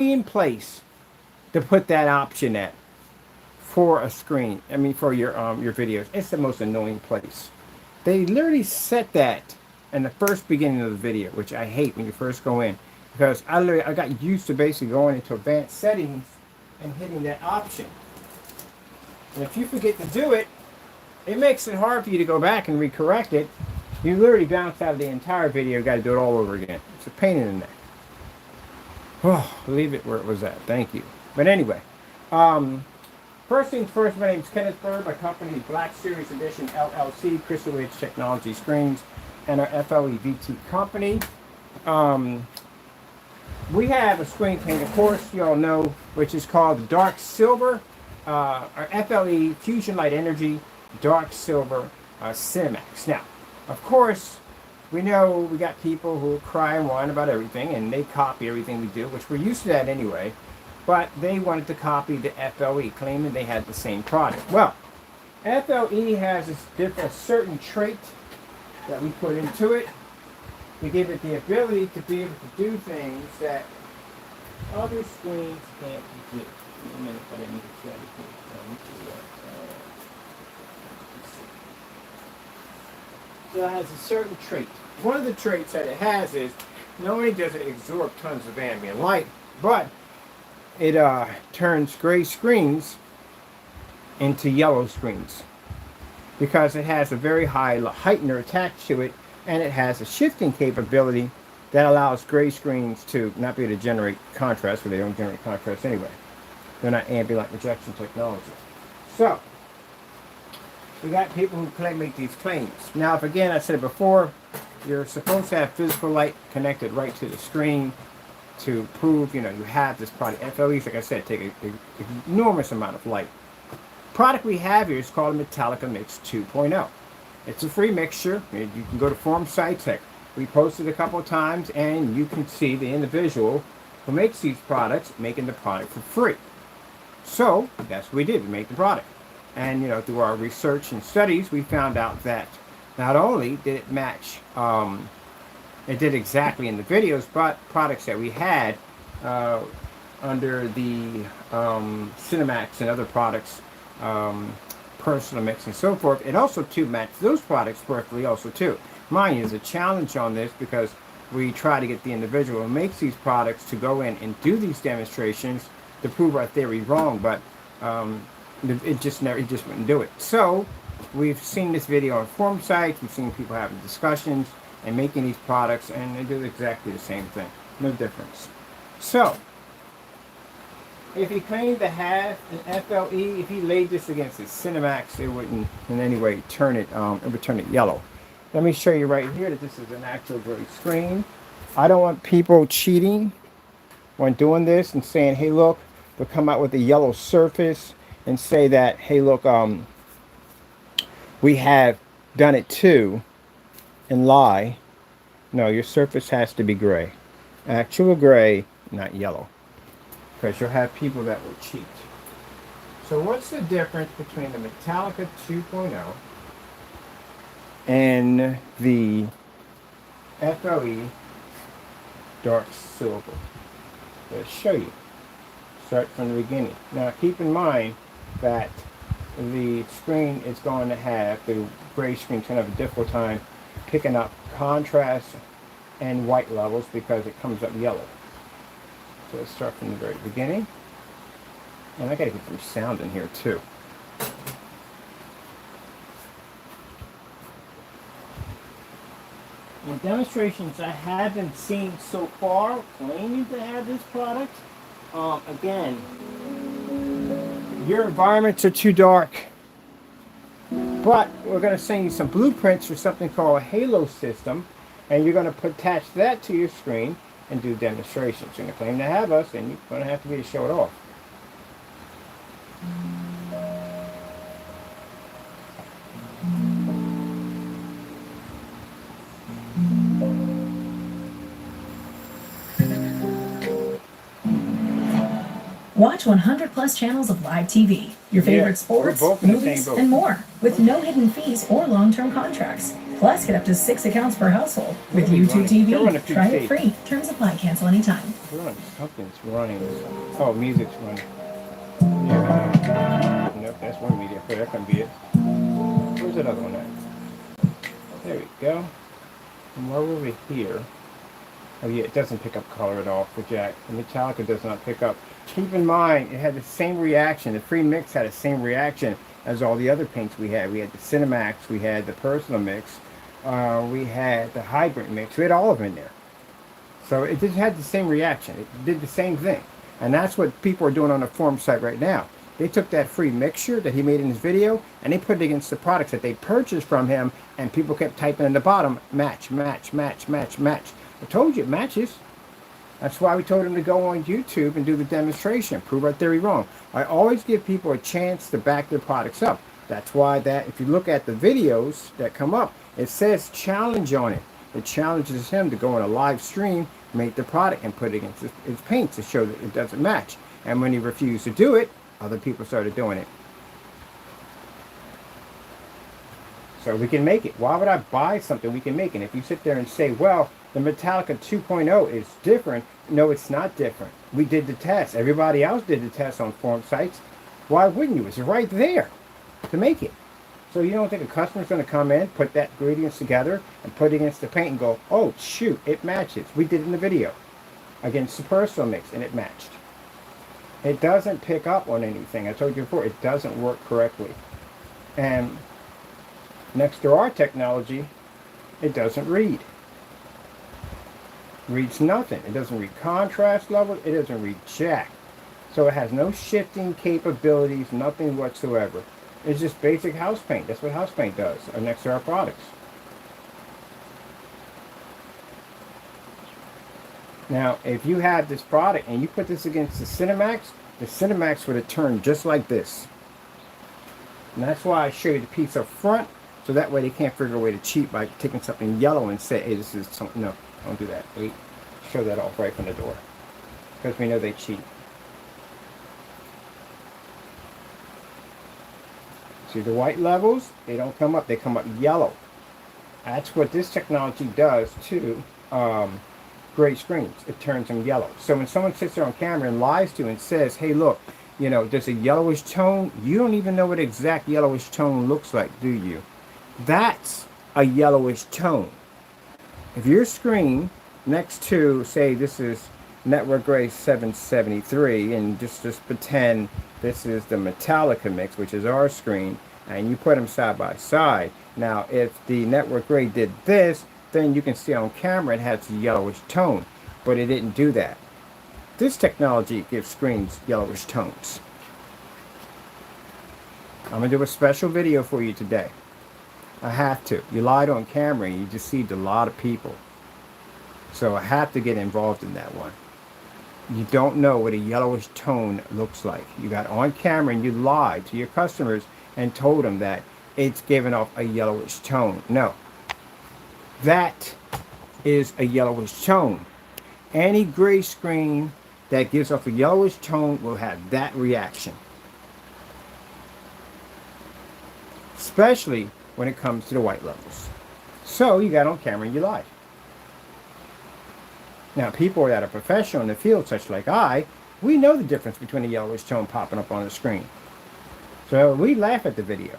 in place to put that option at for a screen. I mean, for your videos. It's the most annoying place. They literally set that in the first beginning of the video, which I hate when you first go in, because I got used to basically going into advanced settings and hitting that option. And if you forget to do it, it makes it hard for you to go back and recorrect it. You literally bounce out of the entire video. Got to do it all over again. It's a pain in the neck. Oh, leave it where it was at. Thank you. But anyway, first things first, my name is Kenneth Bird. My company is Black Series Edition LLC, Crystal Edge Technology Screens, and our FLE VT company. We have a screen cleaner, of course, you all know, which is called the Dark Silver, our FLE Fusion Light Energy Dark Silver Cinemax. Now, of course, we know we got people who cry and whine about everything, and they copy everything we do, which we're used to that anyway, but they wanted to copy the FLE, claiming they had the same product. Well, FLE has a certain trait that we put into it. We give it the ability to be able to do things that other screens can't do. Wait a minute, but I need to try to So it has a certain trait. One of the traits that it has is not only does it absorb tons of ambient light, but it turns gray screens into yellow screens because it has a very high heightener attached to it, and it has a shifting capability that allows gray screens to not be able to generate contrast, because they don't generate contrast anyway. They're not ambient light rejection technology. So, we got people who make these claims. Now, if again, I said it before, you're supposed to have physical light connected right to the screen to prove, you have this product. FLEs, like I said, take an enormous amount of light. The product we have here is called a Metallica Mix 2.0. It's a free mixture. You can go to forum sites. We posted a couple of times, and you can see the individual who makes these products making the product for free. So that's what we did. We made the product. And, through our research and studies, we found out that not only did it match, it did exactly in the videos, but products that we had under the Cinemax and other products, Personal Mix and so forth, it also too matched those products perfectly also too. Mind you, there's a challenge on this because we try to get the individual who makes these products to go in and do these demonstrations to prove our theory wrong, but it just wouldn't do it. So we've seen this video on forum sites, we've seen people having discussions and making these products, and they do exactly the same thing. No difference. So, if he claimed to have an FLE, if he laid this against his Cinemax, it wouldn't in any way turn it, it would turn it yellow. Let me show you right here that this is an actual gray screen. I don't want people cheating when doing this and saying, hey look, they'll come out with a yellow surface and say that, hey look, we have done it too, and lie. No, your surface has to be gray. Actual gray, not yellow. Because you'll have people that will cheat. So what's the difference between the Metallica 2.0 and the FLE Dark Silver? Let's show you. Start from the beginning. Now keep in mind that the screen is going to have, the gray screen is going to have a difficult time picking up contrast and white levels because it comes up yellow. So let's start from the very beginning. And I gotta get some sound in here too. In demonstrations I haven't seen so far claiming to have this product, again, your environments are too dark. But we're going to send you some blueprints for something called a halo system, and you're going to attach that to your screen and do demonstrations. You're going to claim to have us, and you're going to have to be to show it off. Watch 100 plus channels of live TV, your favorite sports, movies, and more, with no hidden fees or long-term contracts. Plus, get up to 6 accounts per household with What are we YouTube running? They're running TV. through Try it tape. free. Terms apply. Cancel anytime. Something's running. Oh, music's running. Yeah. Nope, that's one media player. That can be it. Where's that other one at? There we go. And while we're over here, oh yeah, it doesn't pick up color at all for Jack. The Metallica does not pick up. Keep in mind, it had the same reaction. The free mix had the same reaction as all the other paints we had. We had the Cinemax, we had the Personal Mix, we had the Hybrid Mix. We had all of them in there. So it just had the same reaction. It did the same thing. And that's what people are doing on the forum site right now. They took that free mixture that he made in his video and they put it against the products that they purchased from him, and people kept typing in the bottom, match, match, match, match, match. I told you it matches. That's why we told him to go on YouTube and do the demonstration, prove our theory wrong. I always give people a chance to back their products up. That's why that if you look at the videos that come up, it says challenge on it. It challenges him to go on a live stream, make the product, and put it against his paint to show that it doesn't match. And when he refused to do it, other people started doing it. So we can make it. Why would I buy something we can make? And if you sit there and say, well, the Metallica 2.0 is different. No, it's not different. We did the test. Everybody else did the test on forum sites. Why wouldn't you? It's right there to make it. So you don't think a customer's going to come in, put that ingredients together, and put it against the paint and go, oh, shoot, it matches. We did it in the video against the Personal Mix, and it matched. It doesn't pick up on anything. I told you before, it doesn't work correctly. And next to our technology, it doesn't read. Reads nothing. It doesn't read contrast levels. It doesn't read jack. So it has no shifting capabilities, nothing whatsoever. It's just basic house paint. That's what house paint does next to our products. Now, if you have this product and you put this against the Cinemax would have turned just like this. And that's why I show you the piece up front, so that way they can't figure a way to cheat by taking something yellow and say, hey, this is something. No, don't do that. Wait, show that off right from the door. Because we know they cheat. See the white levels? They don't come up, they come up yellow. That's what this technology does to gray screens. It turns them yellow. So when someone sits there on camera and lies to you and says, hey, look, you know, there's a yellowish tone, you don't even know what exact yellowish tone looks like, do you? That's a yellowish tone. If your screen next to, say, this is Network Gray 773, and just pretend this is the Metallica mix, which is our screen, and you put them side by side. Now, if the Network Gray did this, then you can see on camera it has a yellowish tone, but it didn't do that. This technology gives screens yellowish tones. I'm going to do a special video for you today. I have to. You lied on camera and you deceived a lot of people. So I have to get involved in that one. You don't know what a yellowish tone looks like. You got on camera and you lied to your customers and told them that it's giving off a yellowish tone. No. That is a yellowish tone. Any gray screen that gives off a yellowish tone will have that reaction. Especially when it comes to the white levels. So you got on camera and you lied. Now people that are professional in the field, such like we know the difference between a yellowish tone popping up on the screen. So we laugh at the video.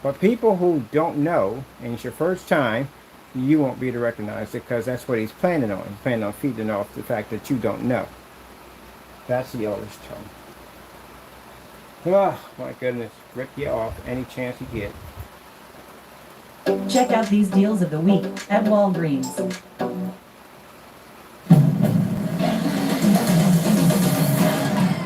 But people who don't know, and it's your first time, you won't be able to recognize it because that's what he's planning on. He's planning on feeding off the fact that you don't know. That's the yellowish tone. Oh, my goodness. Rip you off any chance you get. Check out these deals of the week at Walgreens.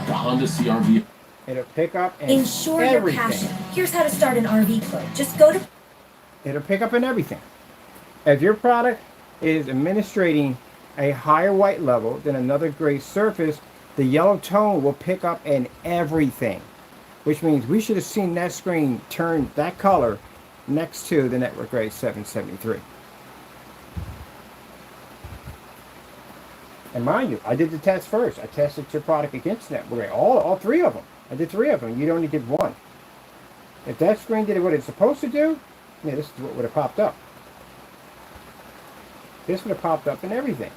The Honda CR-V. It'll pick up in Ensure your everything. passion. Here's how to start an RV club. Just go to... It'll pick up in everything. If your product is administrating a higher white level than another gray surface, the yellow tone will pick up in everything. Which means we should have seen that screen turn that color next to the Network Gray 773. And mind you, I did the test first. I tested your product against Network Gray. All three of them. I did 3 of them. You only did 1. If that screen did what it's supposed to do, yeah, this is what would have popped up. This would have popped up and everything.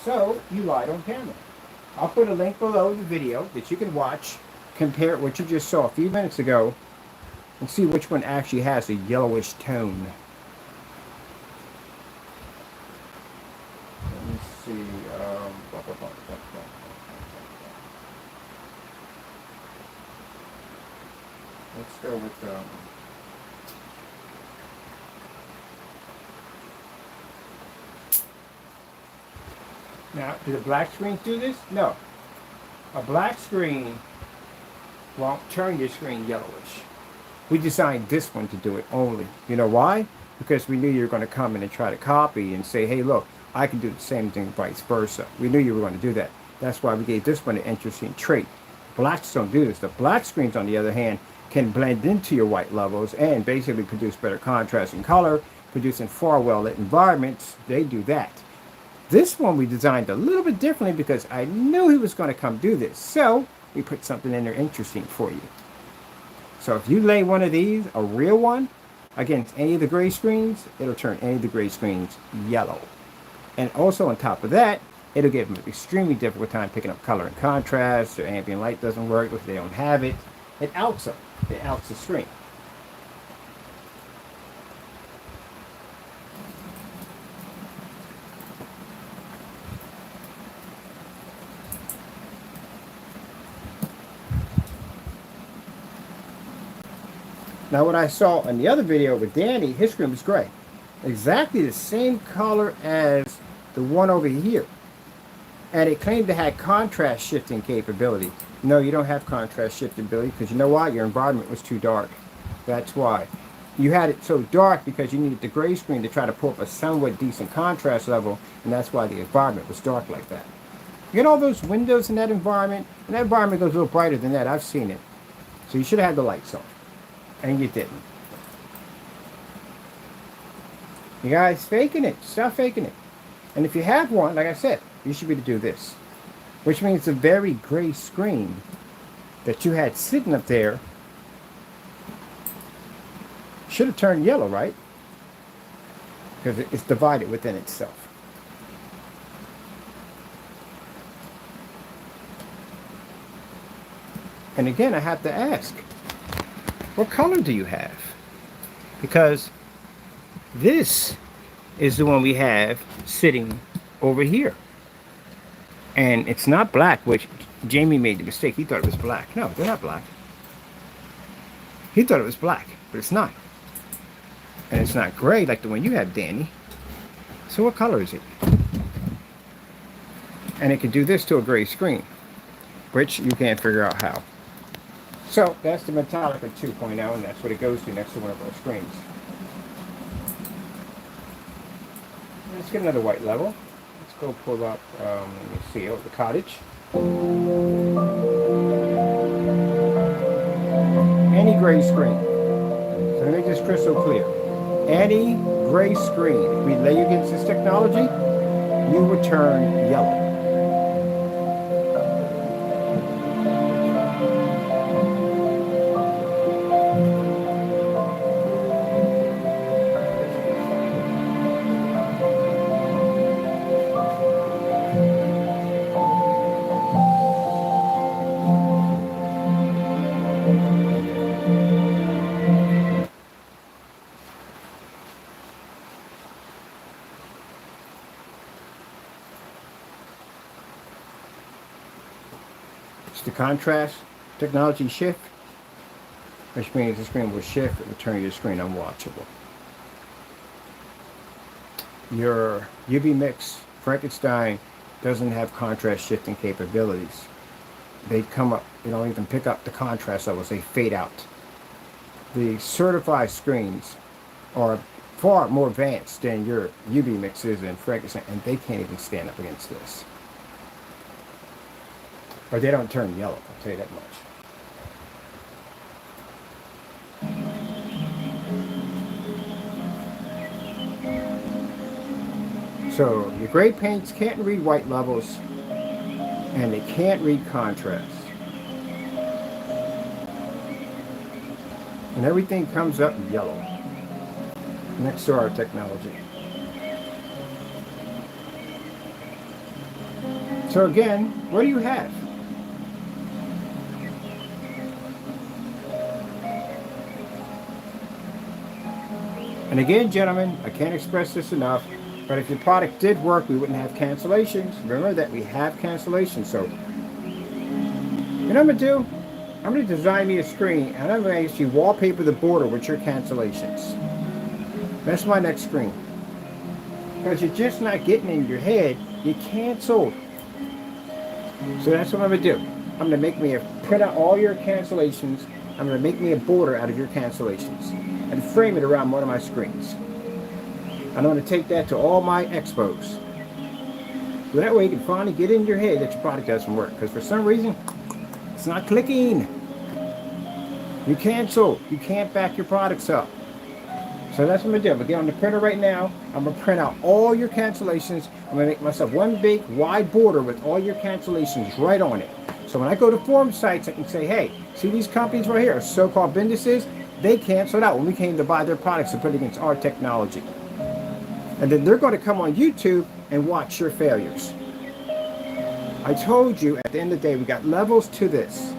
So you lied on camera. I'll put a link below the video that you can watch, compare what you just saw a few minutes ago, and see which one actually has a yellowish tone. Let me see. Let's go with now, do the black screens do this? No. A black screen won't turn your screen yellowish. We designed this one to do it only. You know why? Because we knew you were going to come in and try to copy and say, hey, look, I can do the same thing vice versa. We knew you were going to do that. That's why we gave this one an interesting trait. Blacks don't do this. The black screens, on the other hand, can blend into your white levels and basically produce better contrast and color, producing far well-lit environments. They do that. This one we designed a little bit differently because I knew he was going to come do this. So we put something in there interesting for you. So if you lay one of these, a real one, against any of the gray screens, it'll turn any of the gray screens yellow. And also on top of that, it'll give them an extremely difficult time picking up color and contrast. Their ambient light doesn't work if they don't have it. It outs them. It outs the screen. Now what I saw in the other video with Danny, his screen was gray. Exactly the same color as the one over here. And it claimed to have contrast shifting capability. No, you don't have contrast shifting ability because you know why? Your environment was too dark. That's why. You had it so dark because you needed the gray screen to try to pull up a somewhat decent contrast level, and that's why the environment was dark like that. You get all those windows in that environment, and that environment goes a little brighter than that. I've seen it. So you should have had the lights on. And you didn't. You guys faking it. Stop faking it. And if you have one, like I said, you should be able to do this. Which means the very gray screen that you had sitting up there should have turned yellow, right? Because it's divided within itself. And again, I have to ask, what color do you have? Because this is the one we have sitting over here. And it's not black, which Jamie made the mistake. He thought it was black. No, they're not black. He thought it was black, but it's not. And it's not gray like the one you have, Danny. So what color is it? And it can do this to a gray screen, which you can't figure out how. So that's the Metallica 2.0, and that's what it goes to next to one of our screens. Let's get another white level. Let's go pull up, let me see, the cottage. Any gray screen. So to make this crystal clear, any gray screen, if we lay you against this technology, you would turn yellow. The contrast technology shift, which means the screen will shift, it will turn your screen unwatchable. Your UV mix Frankenstein doesn't have contrast shifting capabilities. They come up, they don't even pick up the contrast levels, they fade out. The certified screens are far more advanced than your UV mixes and Frankenstein, and they can't even stand up against this. Or they don't turn yellow, I'll tell you that much. So your gray paints can't read white levels, and they can't read contrast. And everything comes up yellow. next to our technology. So again, what do you have? And again, gentlemen, I can't express this enough, but if your product did work, we wouldn't have cancellations. Remember that we have cancellations. So, you know what I'm going to do? I'm going to design me a screen, and I'm going to actually wallpaper the border with your cancellations. That's my next screen. Because you're just not getting in your head, you canceled. So that's what I'm going to do. I'm going to make me print out all your cancellations. I'm going to make me a border out of your cancellations and frame it around one of my screens. I'm going to take that to all my expos. So that way you can finally get in your head that your product doesn't work. Because for some reason, it's not clicking. You cancel. You can't back your products up. So that's what I'm going to do. I'm going to get on the printer right now. I'm going to print out all your cancellations. I'm going to make myself one big wide border with all your cancellations right on it. So when I go to forum sites, I can say, hey, see these companies right here, so-called businesses, they canceled out when we came to buy their products and put it against our technology. And then they're going to come on YouTube and watch your failures. I told you at the end of the day, we got levels to this.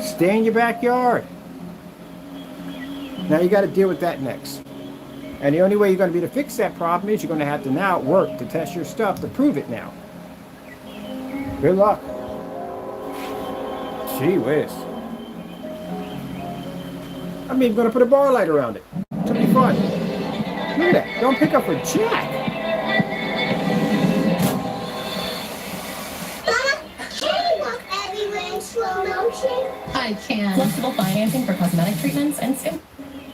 Stay in your backyard. Now you got to deal with that next. And the only way you're going to be able to fix that problem is you're going to have to now work to test your stuff to prove it now. Good luck. Gee whiz. I'm even going to put a bar light around it. It's going to be fun. Look at that. Don't pick up a jack. Mama, can you walk everywhere in slow motion? I can. Flexible financing for cosmetic treatments and skin.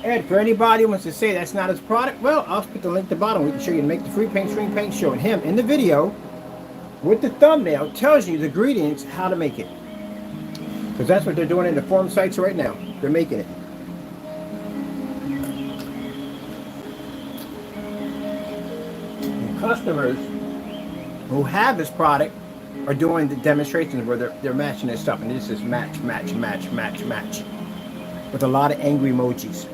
And for anybody who wants to say that's not his product, well, I'll put the link at the bottom. We can show you to make the free paint screen paint, showing him in the video with the thumbnail tells you the ingredients, how to make it. Because that's what they're doing in the forum sites right now. They're making it. And customers who have this product are doing the demonstrations where they're matching this stuff. And this is match, match, match, match, match. With a lot of angry emojis.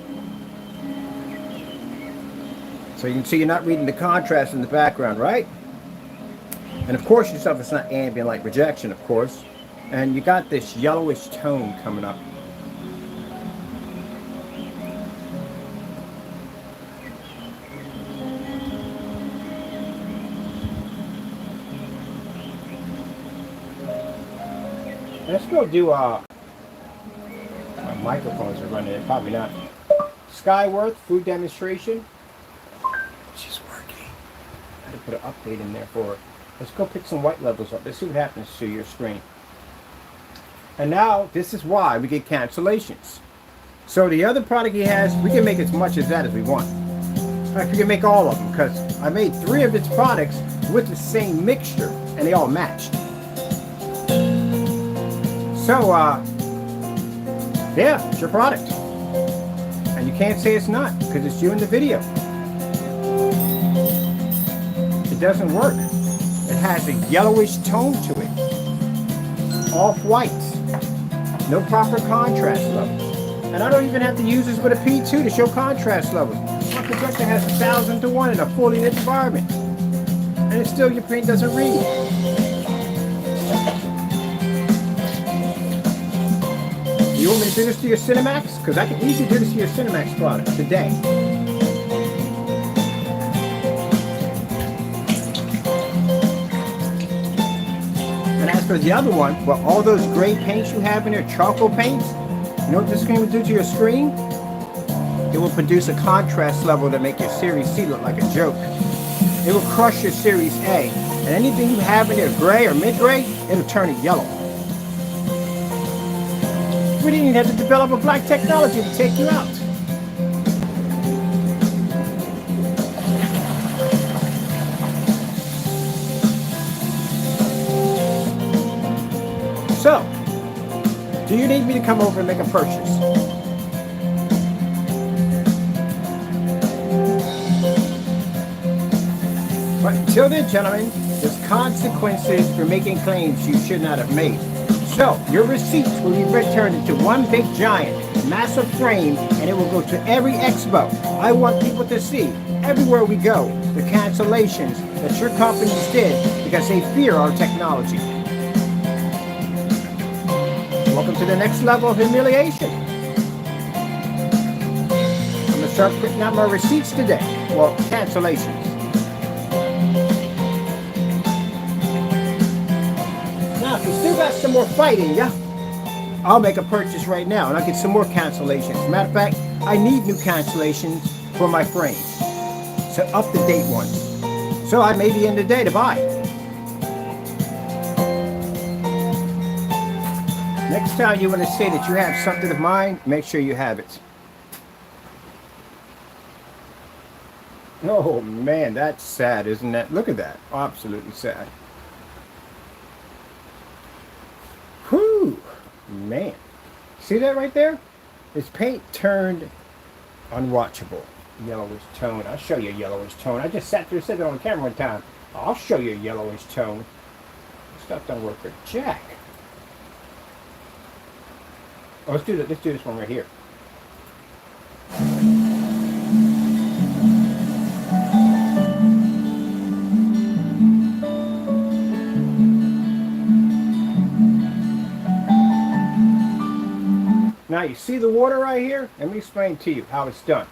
So you can see you're not reading the contrast in the background, right? And of course yourself, it's not ambient light projection, of course. And you got this yellowish tone coming up. Let's go do my microphones are running it, probably not. Skyworth food demonstration. She's working. I had to put an update in there for her. Let's go pick some white levels up. Let's see what happens to your screen. And now, this is why we get cancellations. So the other product he has, we can make as much as that as we want. In fact, we can make all of them, because I made 3 of its products with the same mixture, and they all matched. So, yeah, it's your product. And you can't say it's not, because it's you in the video. It doesn't work. It has a yellowish tone to it. Off-white. No proper contrast levels. And I don't even have to use this with a P2 to show contrast levels. My projector has 1,000 to 1 in a fully lit environment. And it's still your print doesn't read. You want me to do this to your Cinemax? Because I can easily do this to your Cinemax product today. And as for the other one, well, all those gray paints you have in there, charcoal paints, you know what this screen will do to your screen? It will produce a contrast level that make your Series C look like a joke. It will crush your Series A. And anything you have in there, gray or mid-gray, it'll turn it yellow. We didn't even have to develop a black technology to take you out. So, do you need me to come over and make a purchase? But until then, gentlemen, there's consequences for making claims you should not have made. So, your receipts will be returned into one big giant massive frame, and it will go to every expo. I want people to see, everywhere we go, the cancellations that your companies did because they fear our technology. Welcome to the next level of humiliation. I'm going to start putting out my receipts today. Well, cancellations. Now, if you still got some more fight in ya, I'll make a purchase right now and I'll get some more cancellations. Matter of fact, I need new cancellations for my frames. So up-to-date ones. So I may be in today to buy. Next time you want to say that you have something of mine, make sure you have it. Oh man, that's sad, isn't that? Look at that. Absolutely sad. Whew, man. See that right there? His paint turned unwatchable. Yellowish tone. I'll show you a yellowish tone. I just sat there and said it on camera one time. I'll show you a yellowish tone. This stuff don't work for jack. Oh, let's do this one right here. Now you see the water right here? Let me explain to you how it's done.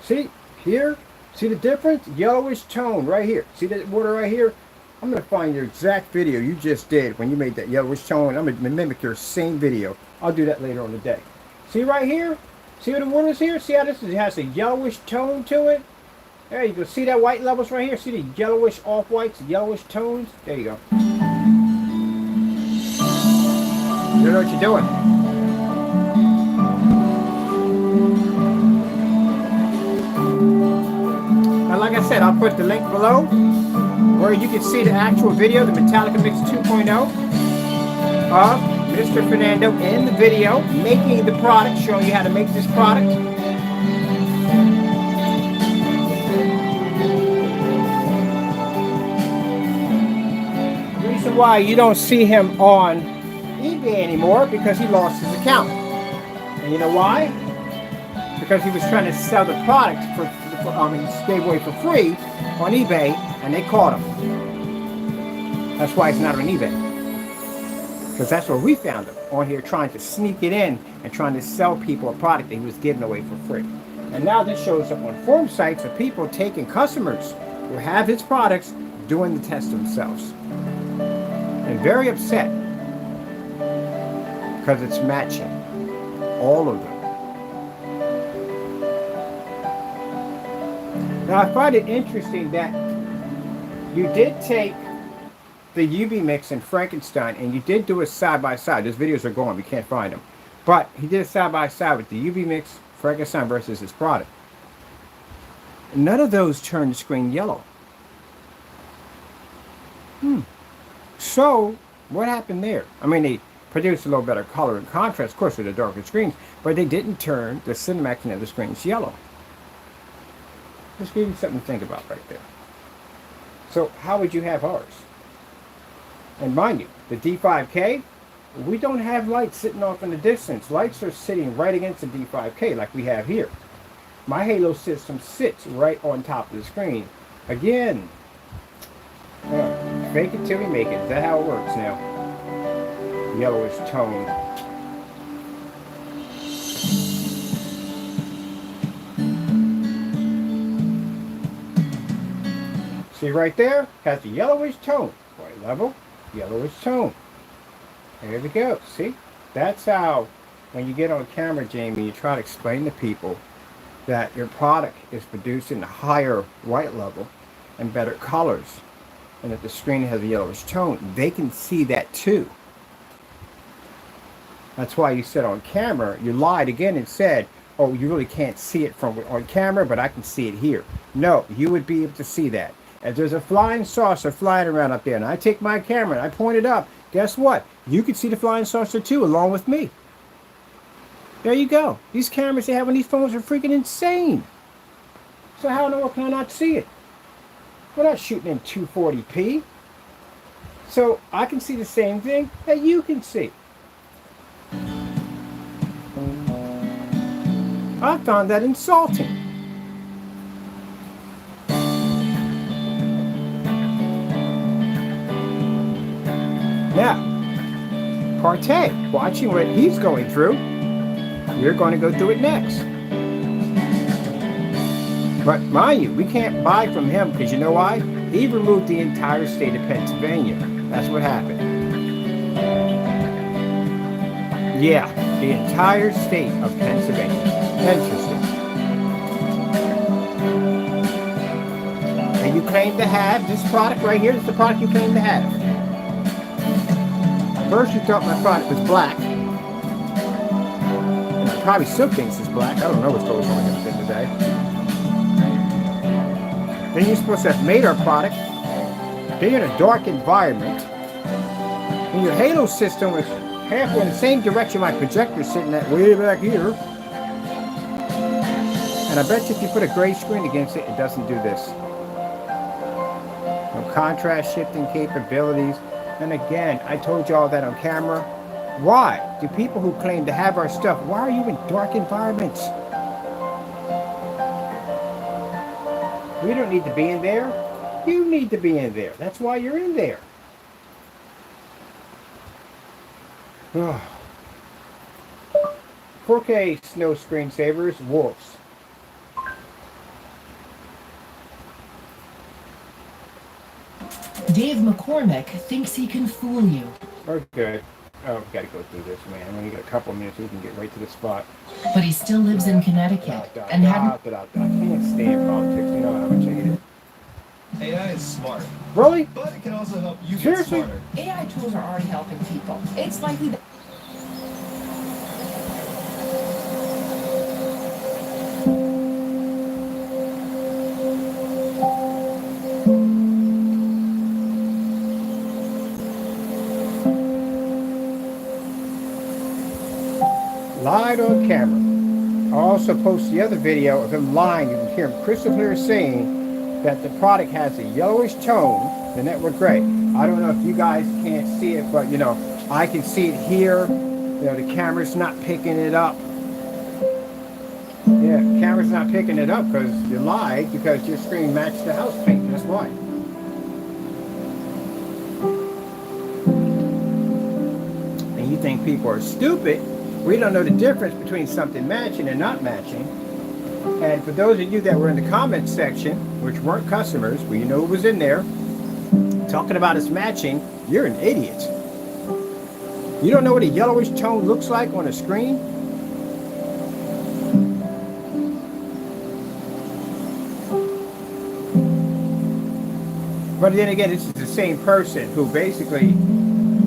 See here? See the difference? Yellowish tone right here. See that water right here? I'm going to find your exact video you just did when you made that yellowish tone. I'm going to mimic your same video. I'll do that later on today. See right here? See what the water's here? See how this is? It has a yellowish tone to it? There you go. See that white levels right here? See the yellowish off-whites, yellowish tones? There you go. You know what you're doing. Now, like I said, I'll put the link below where you can see the actual video, the Metallica Mix 2.0 of Mr. Fernando in the video making the product, showing you how to make this product. The reason why you don't see him on eBay anymore because he lost his account. And you know why? Because he was trying to sell the product he gave away for free on eBay, and they caught him. That's why he's not on eBay. Because that's where we found him, on here trying to sneak it in and trying to sell people a product that he was giving away for free. And now this shows up on forum sites of people taking customers who have his products doing the test themselves. And very upset because it's matching all of them. Now I find it interesting that you did take the UV mix and Frankenstein and you did do it side by side. Those videos are gone, we can't find them. But he did it side by side with the UV mix, Frankenstein versus his product. None of those turned the screen yellow. So what happened there? I mean, they produced a little better color and contrast, of course, with the darker screens, but they didn't turn the Cinemax and other screens yellow. Just give you something to think about right there. So how would you have ours? And mind you, the D5K, we don't have lights sitting off in the distance. Lights are sitting right against the D5K like we have here. My Halo system sits right on top of the screen. Again, fake it till we make it. Is that how it works now? Yellowish tone. See right there? Has the yellowish tone. White level, yellowish tone. There we go. See? That's how, when you get on camera, Jamie, you try to explain to people that your product is producing a higher white level and better colors, and that the screen has a yellowish tone. They can see that too. That's why you said on camera, you lied again and said, oh, you really can't see it from on camera, but I can see it here. No, you would be able to see that. If there's a flying saucer flying around up there, and I take my camera and I point it up, guess what? You can see the flying saucer too, along with me. There you go. These cameras they have on these phones are freaking insane. So how in the world can I not see it? We're not shooting in 240p. So I can see the same thing that you can see. I found that insulting. Now, partake, watching what he's going through, you're going to go through it next. But mind you, we can't buy from him because you know why? He removed the entire state of Pennsylvania. That's what happened. Yeah, the entire state of Pennsylvania. Interesting. And you claim to have this product right here. This is the product you claim to have. First you thought my product was black. And I probably still thinks it's black. I don't know what's going on with him today. Then you're supposed to have made our product. Then you're in a dark environment. And your halo system was halfway in the same direction my projector's sitting at way back here. And I bet you if you put a gray screen against it, it doesn't do this. No contrast shifting capabilities. And again, I told you all that on camera. Why do people who claim to have our stuff, why are you in dark environments? We don't need to be in there. You need to be in there. That's why you're in there. 4K snow screensavers, wolves. Dave McCormick thinks he can fool you. Okay. Oh, we gotta go through this, man. We only got a couple minutes. We can get right to the spot. But he still lives in Connecticut and hadn't. I can't stand politics. You know how much I hate it. AI is smart, Really? but it can also help you Seriously? get smarter. AI tools are already helping people. It's likely that Lied on camera. I also post the other video of him lying. You can hear him crystal clear saying that the product has a yellowish tone, the network gray. I don't know if you guys can't see it, but you know, I can see it here. You know, the camera's not picking it up. Yeah, the camera's not picking it up because you lied because your screen matched the house paint. That's why. And you think people are stupid. We don't know the difference between something matching and not matching. And for those of you that were in the comment section, which weren't customers, well, you know who was in there, talking about us matching, you're an idiot. You don't know what a yellowish tone looks like on a screen? But then again, this is the same person who basically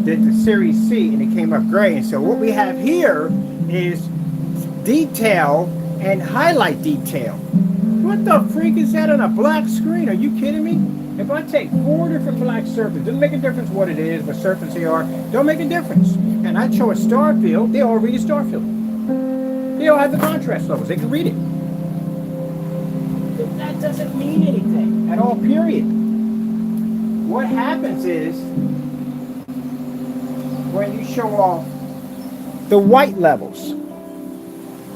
did the Series C and it came up gray. And so what we have here is detail and highlight detail. What the freak is that on a black screen? Are you kidding me? If I take 4 different black surfaces, doesn't make a difference what it is, what surface they are, don't make a difference. And I show a star field, they all read a star field. They all have the contrast levels, they can read it. That doesn't mean anything at all, period. What happens is, when you show off the white levels,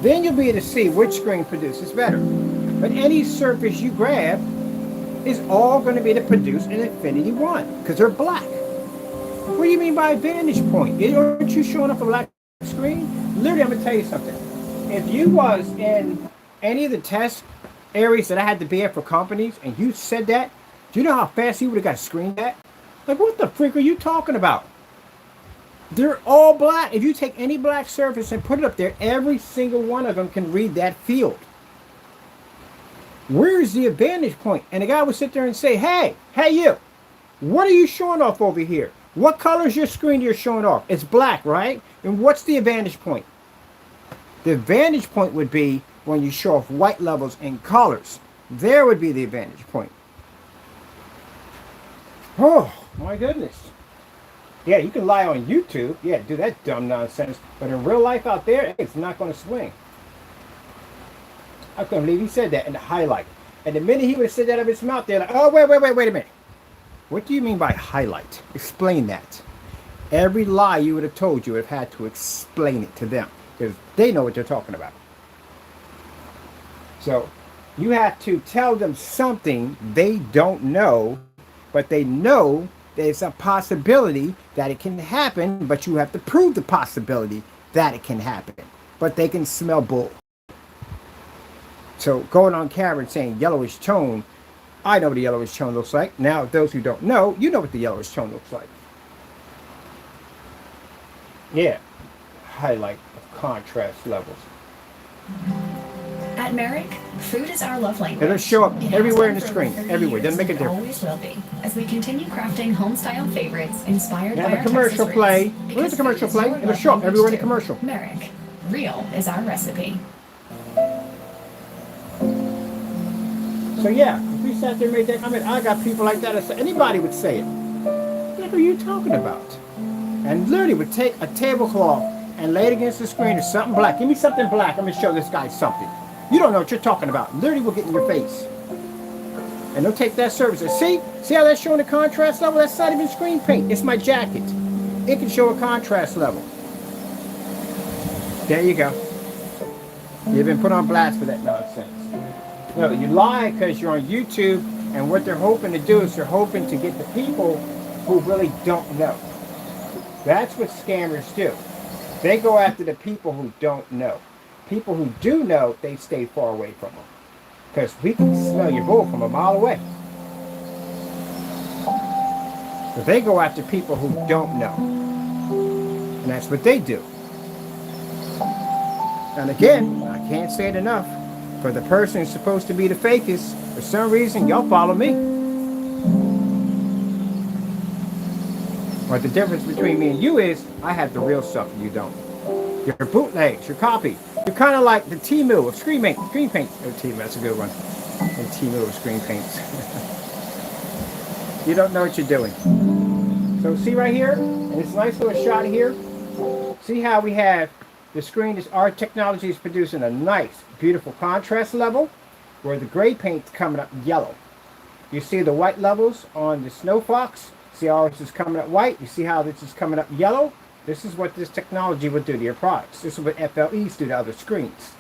then you'll be able to see which screen produces better. But any surface you grab is all going to be able to produce an Infinity 1 because they're black. What do you mean by vantage point? Aren't you showing up a black screen? Literally, I'm going to tell you something. If you was in any of the test areas that I had to be at for companies and you said that, do you know how fast you would have got screened at? Like, what the freak are you talking about? They're all black. If you take any black surface and put it up there, every single one of them can read that field. Where is the advantage point? And the guy would sit there and say, hey you, what are you showing off over here? What color is your screen you're showing off? It's black, right? And what's the advantage point? The advantage point would be when you show off white levels and colors. There would be the advantage point. Oh, my goodness. Yeah, you can lie on YouTube. Yeah, do that dumb nonsense. But in real life out there, it's not going to swing. I couldn't believe he said that in the highlight. And the minute he would have said that out of his mouth, they're like, oh, wait a minute. What do you mean by highlight? Explain that. Every lie you would have told, you would have had to explain it to them. Because they know what they're talking about. So you have to tell them something they don't know, but they know there's a possibility that it can happen, but you have to prove the possibility that it can happen. But they can smell bull. So going on camera and saying yellowish tone, I know what the yellowish tone looks like. Now, those who don't know, you know what the yellowish tone looks like. Yeah, highlight of contrast levels. At Merrick, food is our love language. It'll show up It has everywhere in been the for screen, 30 everywhere. years Doesn't make a and difference. always will be, as we continue crafting home-style favorites inspired Now by the our commercial Texas play. roots. Where's the Because commercial food is play? your It'll love show up everywhere in the language, commercial. too. Merrick, real is our recipe. So yeah, if we sat there and made that comment, I got people like that. Anybody would say it. What are you talking about? And literally would take a tablecloth and lay it against the screen or something black. Give me something black. I'm going to show this guy something. You don't know what you're talking about. Literally will get in your face. And they'll take that service and see how that's showing the contrast level? That's not even screen paint. It's my jacket. It can show a contrast level. There you go. You've been put on blast for that nonsense. No, you lie because you're on YouTube, and what they're hoping to do is they're hoping to get the people who really don't know. That's what scammers do. They go after the people who don't know. People who do know, they stay far away from them. Because we can smell your bull from a mile away. But they go after people who don't know. And that's what they do. And again, I can't say it enough. For the person who's supposed to be the fakest, for some reason, y'all follow me. But the difference between me and you is, I have the real stuff and you don't. Your bootlegs, your copy. You're kind of like the Temu of screen paint. Oh, Temu, that's a good one. The Temu of screen paints. You don't know what you're doing. So see right here, and this nice little shot here. See how we have the screen is our technology is producing a nice, beautiful contrast level where the gray paint's coming up yellow. You see the white levels on the Snow Fox. See how this is coming up white. You see how this is coming up yellow. This is what this technology would do to your products. This is what FLEs do to other screens.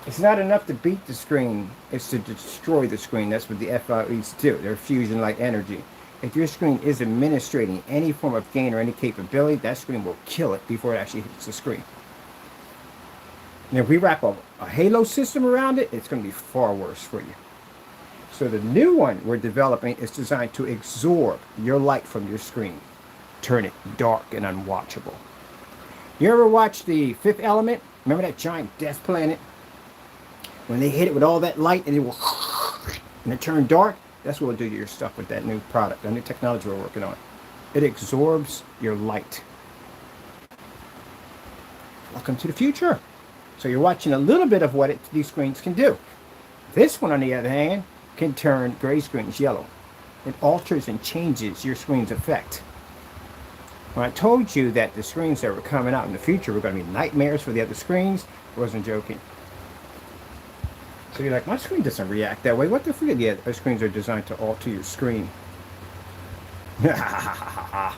It's not enough to beat the screen. It's to destroy the screen. That's what the FLEs do. They're fusion like energy. If your screen is administrating any form of gain or any capability, that screen will kill it before it actually hits the screen. And if we wrap a halo system around it, it's going to be far worse for you. So the new one we're developing is designed to absorb your light from your screen. Turn it dark and unwatchable. You ever watch The Fifth Element? Remember that giant death planet? When they hit it with all that light and it will and it turned dark? That's what we'll do to your stuff with that new product, the new technology we're working on. It absorbs your light. Welcome to the future. So you're watching a little bit of what these screens can do. This one, on the other hand, can turn gray screens yellow. It alters and changes your screen's effect. When I told you that the screens that were coming out in the future were going to be nightmares for the other screens, I wasn't joking. So you're like, my screen doesn't react that way. What the freak? Yeah, our screens are designed to alter your screen. I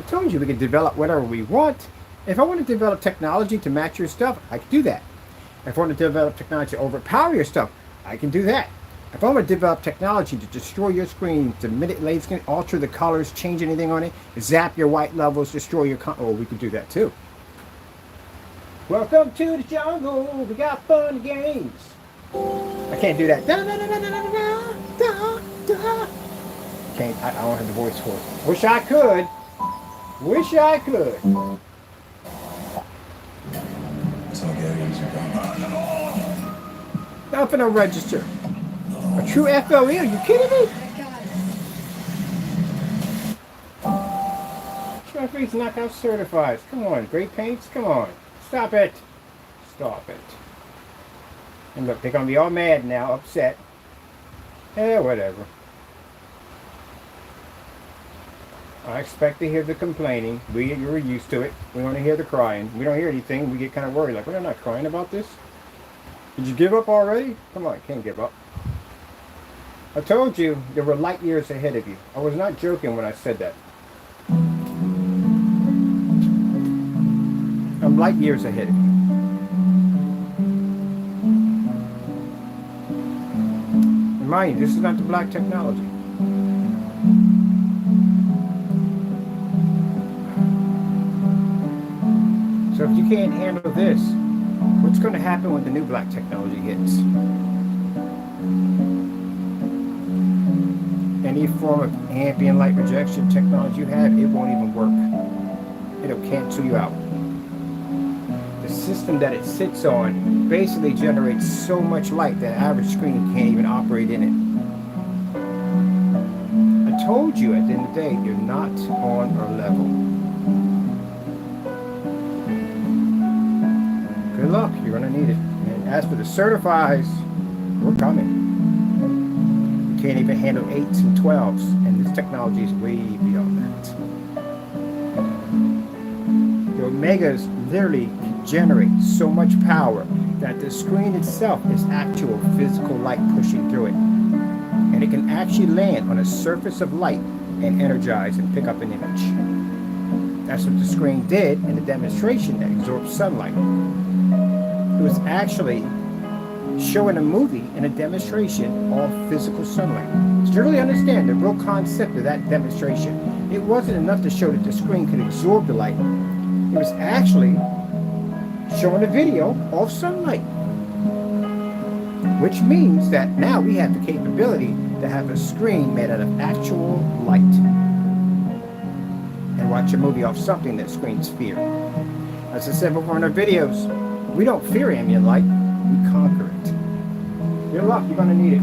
told you we could develop whatever we want. If I want to develop technology to match your stuff, I can do that. If I want to develop technology to overpower your stuff, I can do that. If I want to develop technology to destroy your screen, to manipulate screen, alter the colors, change anything on it, zap your white levels, destroy your oh, we can do that too. Welcome to the jungle. We got fun and games. I can't do that. Can't. I don't have the voice for it. Wish I could. Wish I could. Nothing to register. A true FLE? Are you kidding me? Referees knockout certified. Come on, great paints. Come on. Stop it. Stop it. And look, they're going to be all mad now, upset. Whatever. I expect to hear the complaining. You're used to it. We want to hear the crying. We don't hear anything. We get kind of worried. Like, we're not crying about this. Did you give up already? Come on, can't give up. I told you there were light years ahead of you. I was not joking when I said that. I'm light years ahead of you. And mind you, this is not the black technology. So if you can't handle this, what's going to happen when the new black technology hits? Any form of ambient light rejection technology you have, it won't even work. It'll cancel you out. The system that it sits on basically generates so much light that an average screen can't even operate in it. I told you at the end of the day, you're not on our level. Good luck, you're going to need it. And as for the certifies, we're coming. You can't even handle 8s and 12s, and this technology is way beyond that. The Omegas literally can generate so much power that the screen itself is actual physical light pushing through it. And it can actually land on a surface of light and energize and pick up an image. That's what the screen did in the demonstration that absorbed sunlight. It was actually showing a movie in a demonstration of physical sunlight. So to really understand the real concept of that demonstration, it wasn't enough to show that the screen could absorb the light. It was actually showing a video of sunlight, which means that now we have the capability to have a screen made out of actual light and watch a movie off something that screens fear. As I said before in our videos, we don't fear ambient light, we conquer it. Good luck, you're going to need it.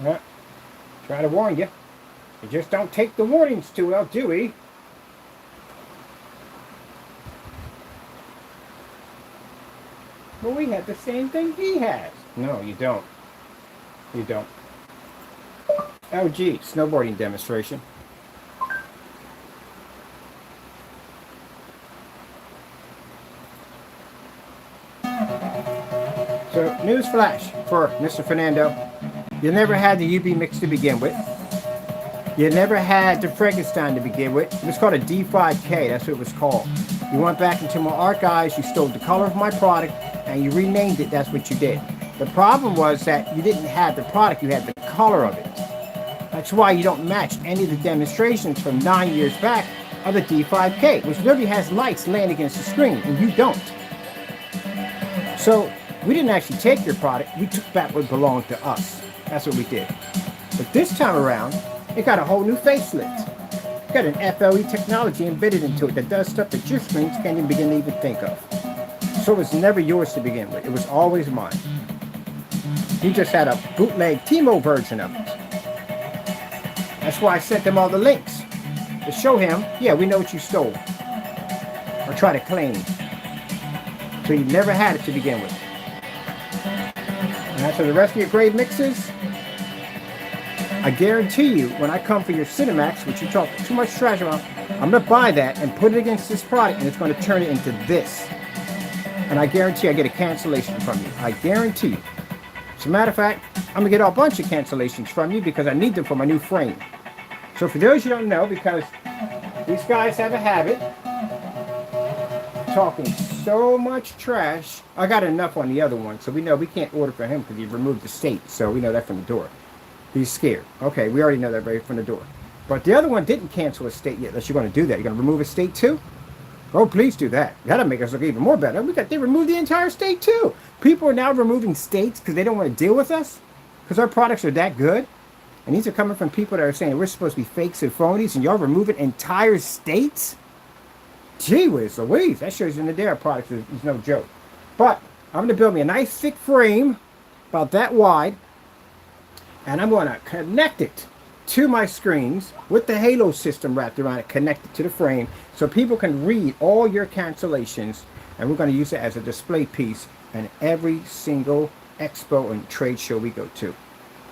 Yeah, try to warn you. You just don't take the warnings too well, do we? Well, we have the same thing he has. No, you don't. You don't. Oh, gee, snowboarding demonstration. So, newsflash for Mr. Fernando. You never had the UV mix to begin with. You never had the Frankenstein to begin with. It was called a D5K, that's what it was called. You went back into my archives, you stole the color of my product, and you renamed it, that's what you did. The problem was that you didn't have the product, you had the color of it. That's why you don't match any of the demonstrations from 9 years back of the D5K, which literally has lights laying against the screen, and you don't. So we didn't actually take your product, we took back what belonged to us. That's what we did. But this time around, it got a whole new facelift. It got an FLE technology embedded into it that does stuff that your screens can't even begin to even think of. So it was never yours to begin with, it was always mine. You just had a bootleg Timo version of it. That's why I sent them all the links to show him, yeah, we know what you stole or try to claim. So you never had it to begin with. And as for the rest of your grade mixes, I guarantee you, when I come for your Cinemax, which you talk too much trash about, I'm going to buy that and put it against this product, and it's going to turn it into this. And I guarantee I get a cancellation from you. I guarantee you. As a matter of fact, I'm going to get a bunch of cancellations from you because I need them for my new frame. So for those you don't know, because these guys have a habit talking so much trash. I got enough on the other one, so we know we can't order for him because he removed the state. So we know that from the door. He's scared. Okay, we already know that right from the door. But the other one didn't cancel a state yet, unless you're going to do that. You're going to remove a state too? Oh, please do that. That'll make us look even more better. They removed the entire state too. People are now removing states because they don't want to deal with us because our products are that good. And these are coming from people that are saying we're supposed to be fakes and phonies, and y'all removing entire states? Gee whiz Louise, that shows you in the day our product is no joke. But I'm going to build me a nice thick frame, about that wide, and I'm going to connect it to my screens with the halo system wrapped around it, connected to the frame, so people can read all your cancellations, and we're going to use it as a display piece in every single expo and trade show we go to.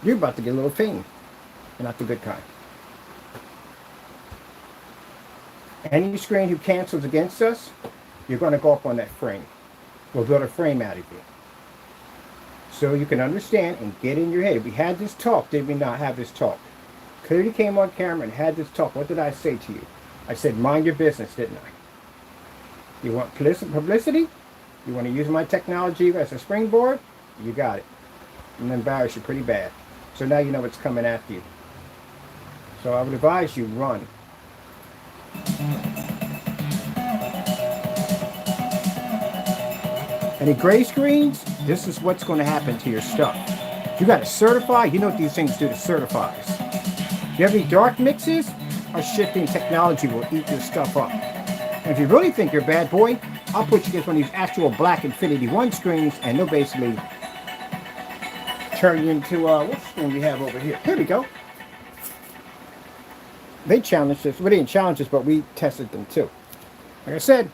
You're about to get a little fame, and not the good kind. Any screen who cancels against us, you're going to go up on that frame. We'll build a frame out of you. so you can understand and get in your head. We had this talk, did we not have this talk? Clearly came on camera and had this talk. What did I say to you? I said, mind your business, didn't I? You want publicity? You want to use my technology as a springboard? You got it. I'm going to embarrass you pretty bad. So now you know what's coming after you. So I would advise you run. Any gray screens? This is what's going to happen to your stuff. You got to certify. You know what these things do to certifies. If you have any dark mixes, our shifting technology will eat your stuff up. And if you really think you're a bad boy, I'll put you against one of these actual black Infinity 1 screens, and they'll basically turn you into, what screen we have over here? Here we go. They challenged us. We didn't challenge us, but we tested them too. Like I said,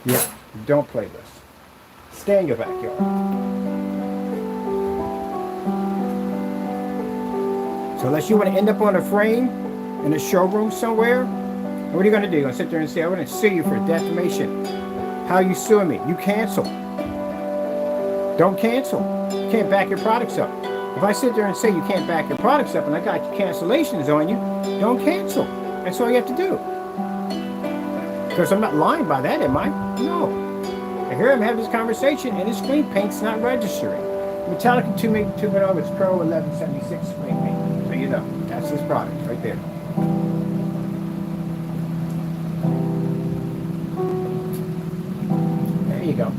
yeah, don't play this. Stay in your backyard. So unless you want to end up on a frame in a showroom somewhere, what are you going to do? You're going to sit there and say, I'm going to sue you for defamation. How are you suing me? You cancel. Don't cancel. You can't back your products up. If I sit there and say you can't back your products up and I got cancellations on you, don't cancel. That's all you have to do. Because I'm not lying by that, am I? No. I hear him have this conversation and his screen paint's not registering. Metallica 2.0 is Pro 1176 screen paint. So you know, that's his product right there. There you go.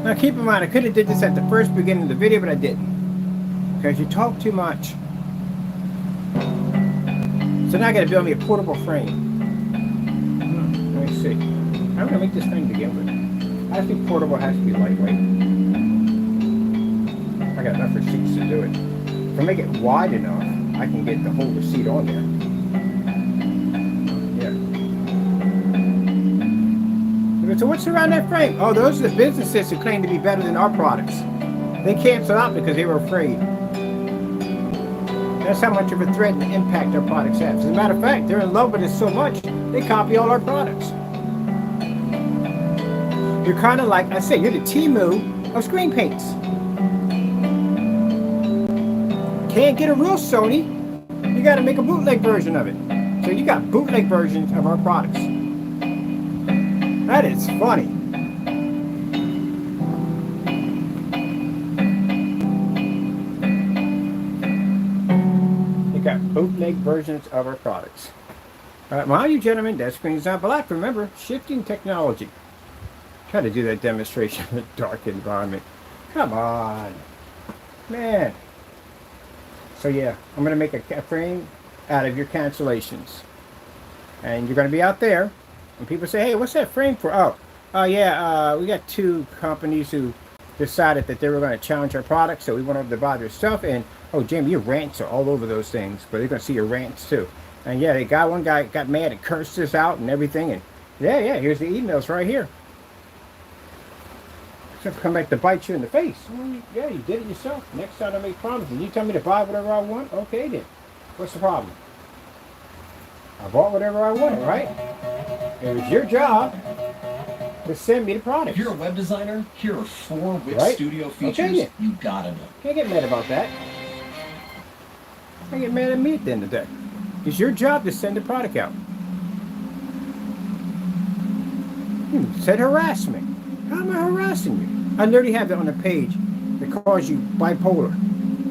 Now keep in mind, I could have did this at the first beginning of the video, but I didn't. Because you talk too much. So now I got to build me a portable frame. Let me see. I'm going to make this thing to begin with. It has to be portable, it has to be lightweight. I got enough receipts to do it. If I make it wide enough, I can get the whole receipt on there. Yeah. So what's around that frame? Oh, those are the businesses who claim to be better than our products. They canceled out because they were afraid. That's how much of a threat and impact our products have. As a matter of fact, they're in love with us so much, they copy all our products. You're kind of like, I say, you're the Temu of screen paints. Can't get a real Sony, you got to make a bootleg version of it. So you got bootleg versions of our products. That is funny. You got bootleg versions of our products. All right, mind you, gentlemen, that screen's not black. Remember, shifting technology. Try to do that demonstration in a dark environment. Come on, man. So yeah, I'm going to make a frame out of your cancellations. And you're going to be out there. And people say, hey, what's that frame for? Oh, yeah, we got two companies who decided that they were going to challenge our product. So we went over to buy their stuff. And, oh, Jamie, your rants are all over those things. But they're going to see your rants too. And yeah, one guy got mad and cursed us out and everything. And yeah, here's the emails right here. So come back to bite you in the face. Well, yeah, you did it yourself. Next time I make promises. You tell me to buy whatever I want? Okay then. What's the problem? I bought whatever I wanted, right? It was your job to send me the product. If you're a web designer, here are 4 Wix Right? Studio features Okay, you gotta know. Can't get mad about that. Can't get mad at me at the end of the day. It's your job to send the product out. Said harassment. How am I harassing you? I literally have that on the page that calls you bipolar.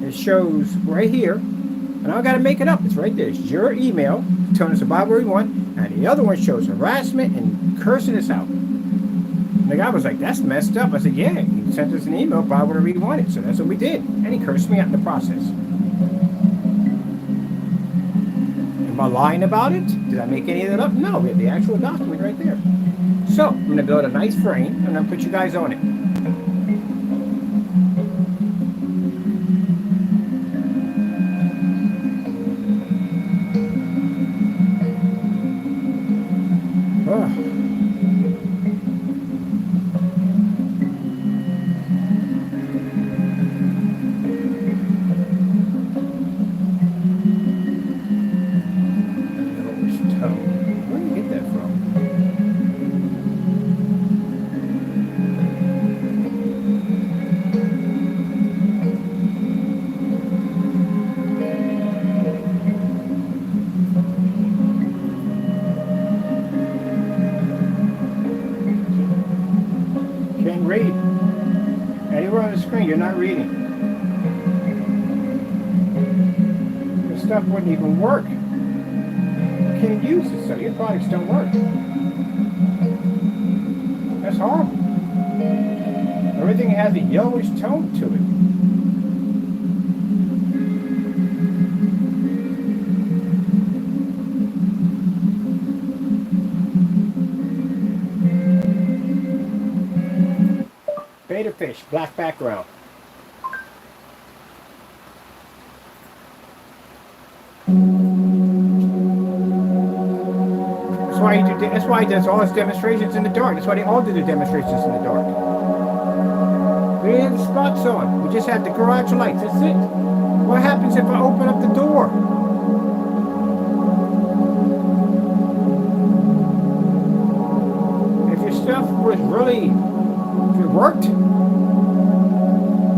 It shows right here, and I got to make it up. It's right there. It's your email telling us to buy where we want, and the other one shows harassment and cursing us out. And the guy was like, that's messed up. I said, yeah, he sent us an email, buy whatever he wanted. So that's what we did. And he cursed me out in the process. Am I lying about it? Did I make any of that up? No, we have the actual document right there. So, I'm going to build a nice frame, and I'm going to put you guys on it. Oh. Where did you get that from? you're not reading. This stuff wouldn't even work. You can't use this stuff. Your products don't work. That's horrible. Everything has a yellowish tone to it. Beta fish, black background. That's why he does all his demonstrations in the dark. That's why they all do the demonstrations in the dark. We didn't have the spots on. We just had the garage lights. That's it. What happens if I open up the door? If your stuff was really, if it worked,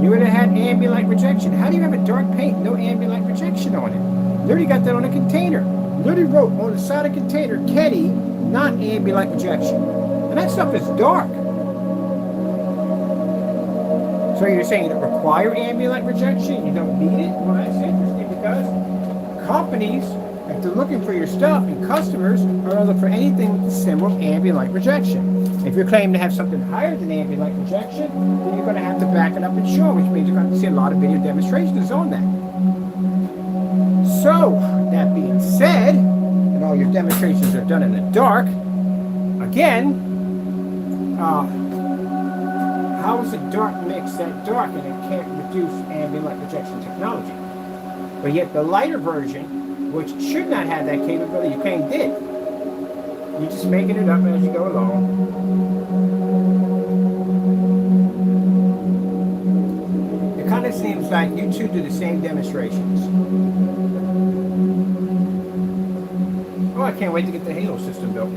you would have had ambient light projection. How do you have a dark paint, no ambient light projection on it? Literally got that on a container. Literally wrote on the side of the container, Ketty, not ambient light projection. And that stuff is dark. So you're saying you don't require ambient light projection? You don't need it? Well, that's interesting because companies, if they're looking for your stuff, and customers are going to look for anything with the symbol of ambient light projection. If you're claiming to have something higher than ambient light projection, then you're going to have to back it up and show, which means you're going to see a lot of video demonstrations on that. So, that being said, and all your demonstrations are done in the dark, again, how is a dark mix that dark and it can't reduce ambient light projection technology? But yet the lighter version, which should not have that capability, you claim did. You're just making it up as you go along. It kind of seems like you two do the same demonstrations. Oh, I can't wait to get the Halo system built.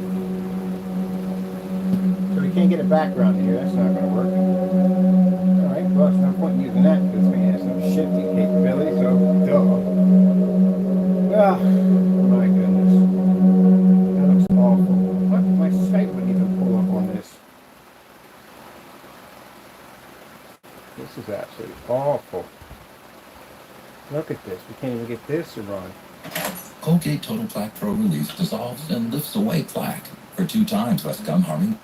So we can't get a background here. That's not going to work. All right, well, it's no point in using that because we have some shifting capability. So, oh, my goodness. That looks awful. What? My site wouldn't even pull up on this. This is absolutely awful. Look at this. We can't even get this to run. Colgate Total Plaque Pro Release dissolves and lifts away plaque for 2 times less gum harming.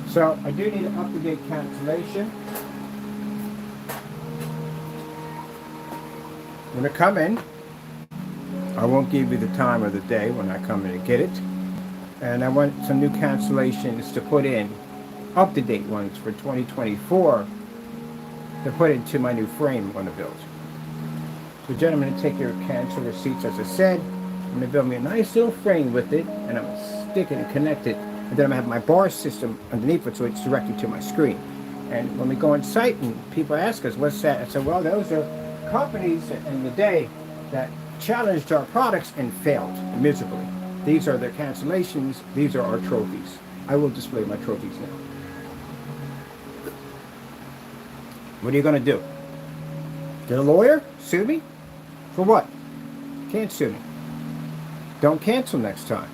So I do need an up-to-date cancellation. When I come in, I won't give you the time of the day when I come in and get it. And I want some new cancellations to put in, up-to-date ones for 2024, to put into my new frame I'm going to build. So gentlemen, take your cancel receipts, as I said. I'm going to build me a nice little frame with it, and I'm going to stick it and connect it. And then I'm going to have my bar system underneath it so it's directly to my screen. And when we go on site and people ask us, what's that? I said, well, those are companies in the day that challenged our products and failed miserably. These are their cancellations. These are our trophies. I will display my trophies now. What are you going to do? Get a lawyer? Sue me? For what? Can't sue me. Don't cancel next time.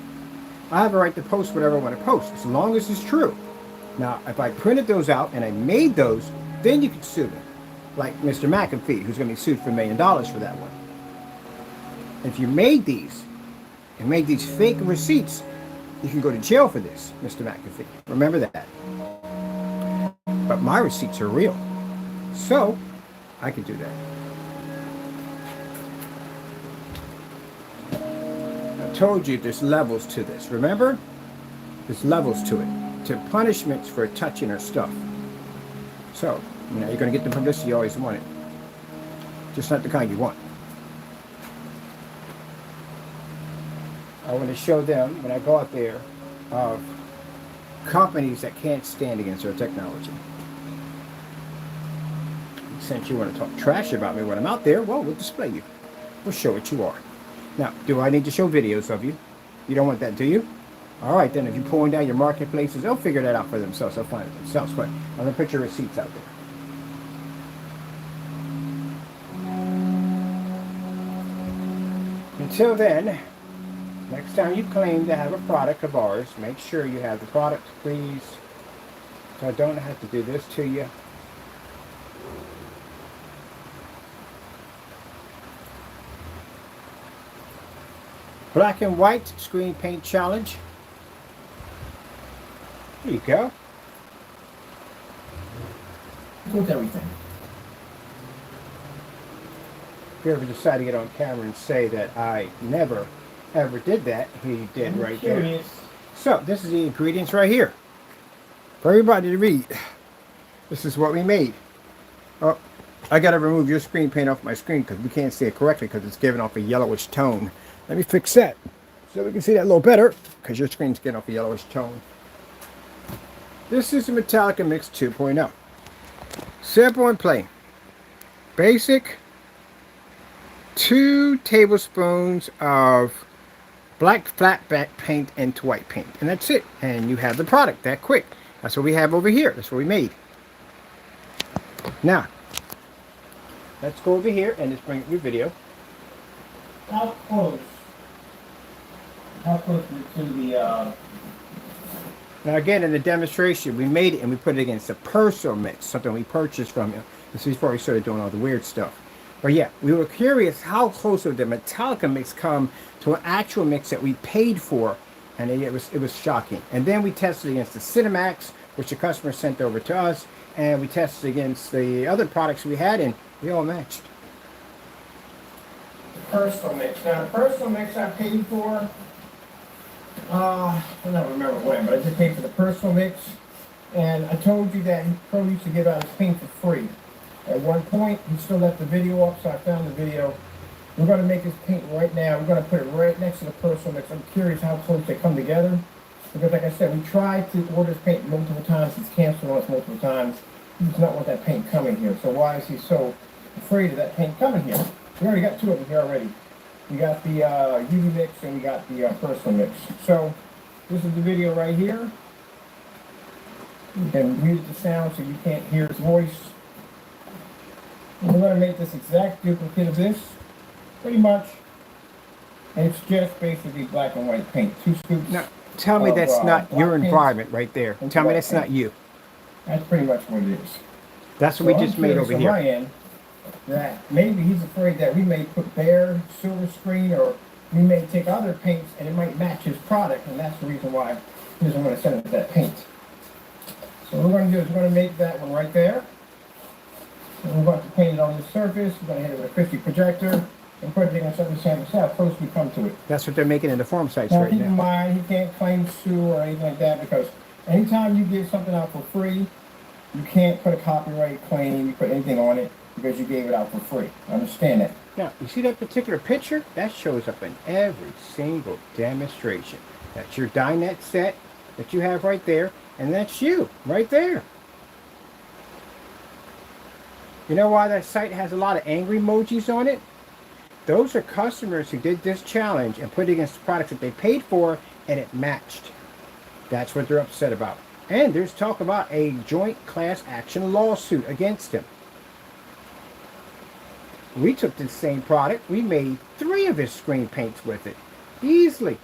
I have a right to post whatever I want to post, as long as it's true. Now, if I printed those out and I made those, then you can sue me. Like Mr. McAfee, who's going to be sued for $1 million for that one. If you made these, and made these fake receipts, you can go to jail for this, Mr. McAfee. Remember that. But my receipts are real. So, I can do that. I told you there's levels to this. Remember? There's levels to it. To punishments for touching our stuff. So, you know, you're going to get the publicity you always wanted. Just not the kind you want. I want to show them, when I go out there, of companies that can't stand against our technology. Since you want to talk trash about me when I'm out there, well, we'll display you. We'll show what you are. Now, do I need to show videos of you? You don't want that, do you? All right, then, if you're pulling down your marketplaces, they'll figure that out for themselves. They'll find it themselves. But I'm going to put your receipts out there. until then, next time you claim to have a product of ours, make sure you have the product, please. So I don't have to do this to you. Black and white screen paint challenge. There you go. With everything. If you ever decide to get on camera and say that I never ever did that, he did right there. So this is the ingredients right here for everybody to read. This is what we made. Oh, I gotta remove your screen paint off my screen because we can't see it correctly because it's giving off a yellowish tone. Let me fix that so we can see that a little better because your screen's getting off a yellowish tone. This is the Metallica Mix 2.0. Simple and plain. Basic. 2 tablespoons of black flat back paint into white paint. And that's it. And you have the product that quick. That's what we have over here. That's what we made. Now, let's go over here and just bring up your video. How close to the... Now again, in the demonstration, we made it and we put it against a personal mix, something we purchased from you. This is before we started doing all the weird stuff. But yeah, we were curious how close would the Metallica mix come to an actual mix that we paid for, and it was shocking. And then we tested against the Cinemax, which the customer sent over to us, and we tested against the other products we had, and we all matched. The personal mix. Now, the personal mix I paid for. I don't remember when, but I just paid for the personal mix. And I told you that Pro used to give out his paint for free. At one point, he still left the video up, so I found the video. We're going to make this paint right now. We're going to put it right next to the personal mix. I'm curious how close they come together. Because like I said, we tried to order this paint multiple times. He's canceled on us multiple times. He does not want that paint coming here. So why is he so afraid of that paint coming here? We already got 2 of them here already. We got the UV mix and we got the personal mix. So this is the video right here. You can mute the sound so you can't hear his voice. And we're going to make this exact duplicate of this, pretty much. And it's just basically black and white paint. 2 scoops. Now, tell me that's not your environment right there. Tell me that's not you. That's pretty much what it is. That's what we just made over here. My end, that maybe he's afraid that we may put bare silver screen, or we may take other paints and it might match his product, and that's the reason why he doesn't want to send us that paint. So what we're going to do is we're going to make that one right there. And we're going to paint it on the surface. We're going to hit it with a crispy projector and put it in something the same. See how close we come to it. That's what they're making in the form sites now, right keep now. in mind, he can't claim sue or anything like that, because anytime you give something out for free, you can't put a copyright claim, you put anything on it, because you gave it out for free. Understand that. Now, you see that particular picture? That shows up in every single demonstration. That's your dinette set that you have right there, and that's you right there. You know why that site has a lot of angry emojis on it? Those are customers who did this challenge and put it against the products that they paid for, and it matched. That's what they're upset about. And there's talk about a joint class action lawsuit against him. We took the same product. We made 3 of his screen paints with it. Easily.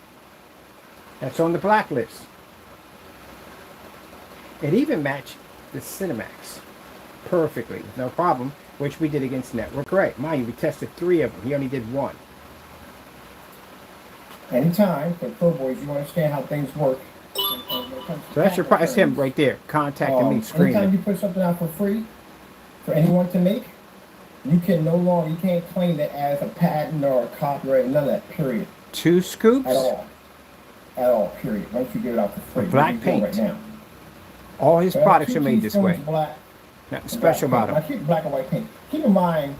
That's on the blacklist. It even matched the Cinemax perfectly, no problem, which we did against Network Gray. Mind you, we tested 3 of them. He only did 1. Anytime, for Pro Boys, you understand how things work. So that's your that's him right there, contacting me, screaming. Anytime you put something out for free, for anyone to make, you can no longer, you can't claim that as a patent or a copyright, none of that, period. 2 scoops? At all, period. Once you give it out for free. Black paint. Right now. All his So products are made this way. Black, Nothing special about I them. keep black and white paint. Keep in mind,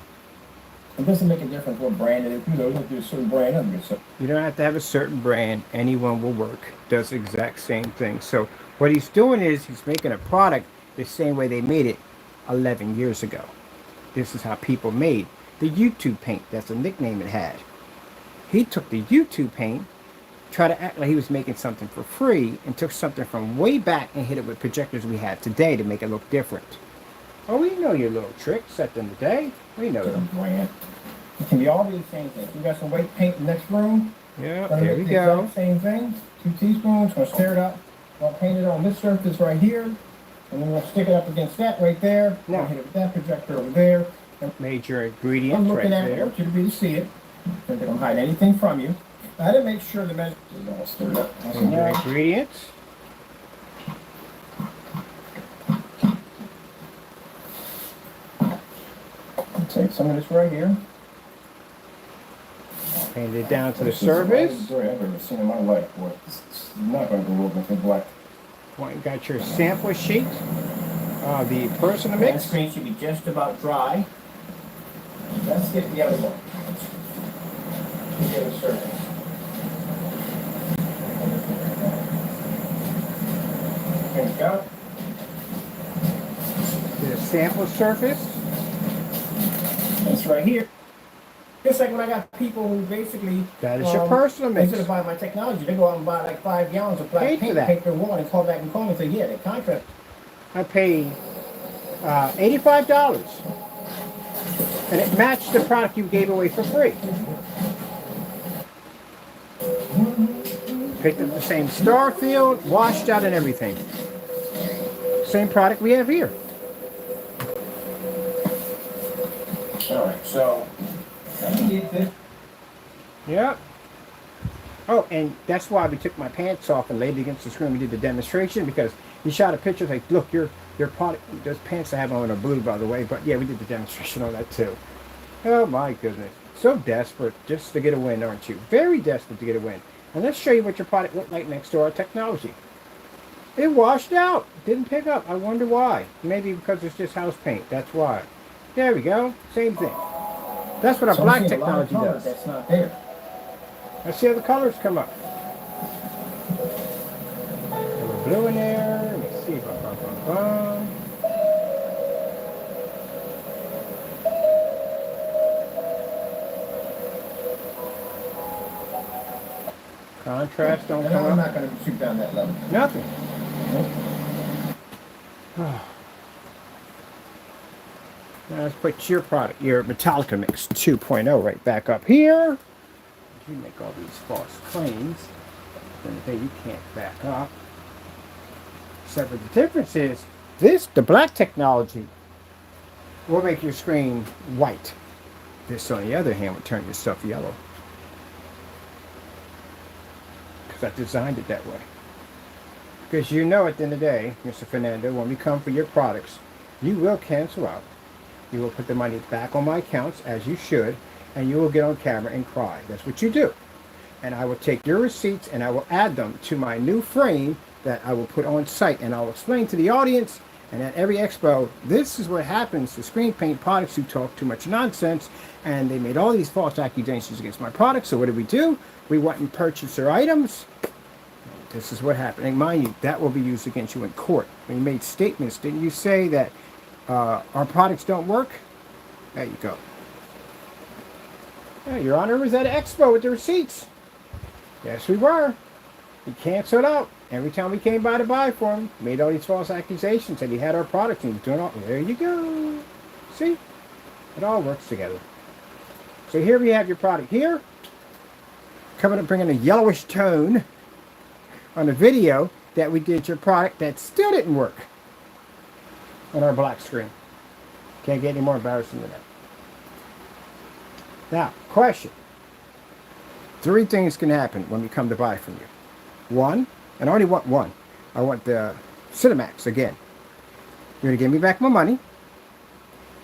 it doesn't make a difference what brand it is. You know, if it's a certain brand, it doesn't make a certain. You don't have to have a certain brand. Anyone will work. Does the exact same thing. So what he's doing is he's making a product the same way they made it 11 years ago. This is how people made the YouTube paint. That's the nickname it had. He took the YouTube paint, tried to act like he was making something for free, and took something from way back and hit it with projectors we have today to make it look different. Oh, we know your little tricks set in the day. We know them. It can be all these same things. We got some white paint in the next room. Yeah, Gonna there make we the go. exact same thing. 2 teaspoons. Gonna stir it up. Gonna paint it on this surface right here, and then we'll stick it up against that right there. Now. Gonna hit it with that projector over there. And Major I'm ingredients right looking at it. I there. want you to be able to see it. I don't hide anything from you. I had to make sure the measure is all stirred up. That's Major enough. ingredients. Take some of this right here. Paint it down to the This is the surface. lightest gray I've ever seen in my life. Boy, it's not going to go over with black. Well, you got your sample sheet of the personal That mix. screen should be just about dry. Let's get the other one. The other surface. There you go. The sample surface. It's right here. Just like when I got people who basically That is your personal mix. instead of buying my technology, they go out and buy like 5 gallons of black Paid for paint, that. paint their wall, and call back and call me and say, yeah, they contract. I paid $85. And it matched the product you gave away for free. Picked up the same star field, washed out and everything. Same product we have here. All right, so I need this. Yep. Oh, and that's why we took my pants off and laid it against the screen. We did the demonstration because he shot a picture like, look, your product, those pants I have on are blue, by the way. But yeah, we did the demonstration on that too. Oh my goodness. So desperate just to get a win, aren't you? Very desperate to get a win. And let's show you what your product looked like next to our technology. It washed out. Didn't pick up. I wonder why. Maybe because it's just house paint. That's why. There we go. Same thing. That's what our So I'm black seeing a lot of technology color does. that's not there. Let's see how the colors come up. There was blue in there. Let's see. Bum, bum, bum, bum. Contrast don't And come I'm up. not going to shoot down that level. Nothing. Nope. Now let's put your product, your Metallica Mix 2.0 right back up here. You make all these false claims, then you can't back up. Except for the difference is, the black technology will make your screen white. This, on the other hand, will turn your stuff yellow. Because I designed it that way. Because you know at the end of the day, Mr. Fernando, when we come for your products, you will cancel out. You will put the money back on my accounts, as you should, and you will get on camera and cry. That's what you do. And I will take your receipts and I will add them to my new frame that I will put on site, and I'll explain to the audience and at every expo, this is what happens to screen paint products who talk too much nonsense, and they made all these false accusations against my products. So what do? We went and purchased their items. This is what happened. And mind you, that will be used against you in court. When you made statements, didn't you say that our products don't work? There you go. Yeah, Your Honor was at an expo with the receipts. Yes, we were. He canceled out. Every time we came by to buy for him, made all these false accusations that he had our product and he was doing all. There you go. See? It all works together. So here we have your product here. Coming up, bringing a yellowish tone on a video that we did your product that still didn't work on our black screen. Can't get any more embarrassing than that. Now, question. 3 things can happen when we come to buy from you. 1, and I only want 1. I want the Cinemax again. You're going to give me back my money.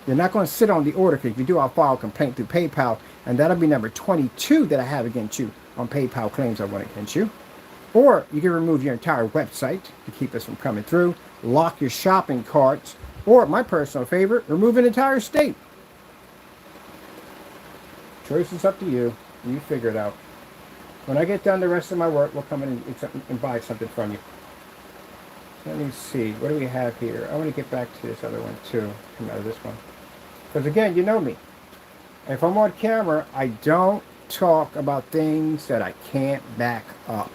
You're not going to sit on the order, because if you do, I'll file a complaint through PayPal, and that'll be number 22 that I have against you on PayPal claims I want against you. Or you can remove your entire website to keep us from coming through, lock your shopping carts, or my personal favorite, remove an entire state. Choice is up to you. You figure it out. When I get done the rest of my work, we'll come in and buy something from you. Let me see. What do we have here? I want to get back to this other one too. Come out of this one. Because again, you know me. If I'm on camera, I don't talk about things that I can't back up.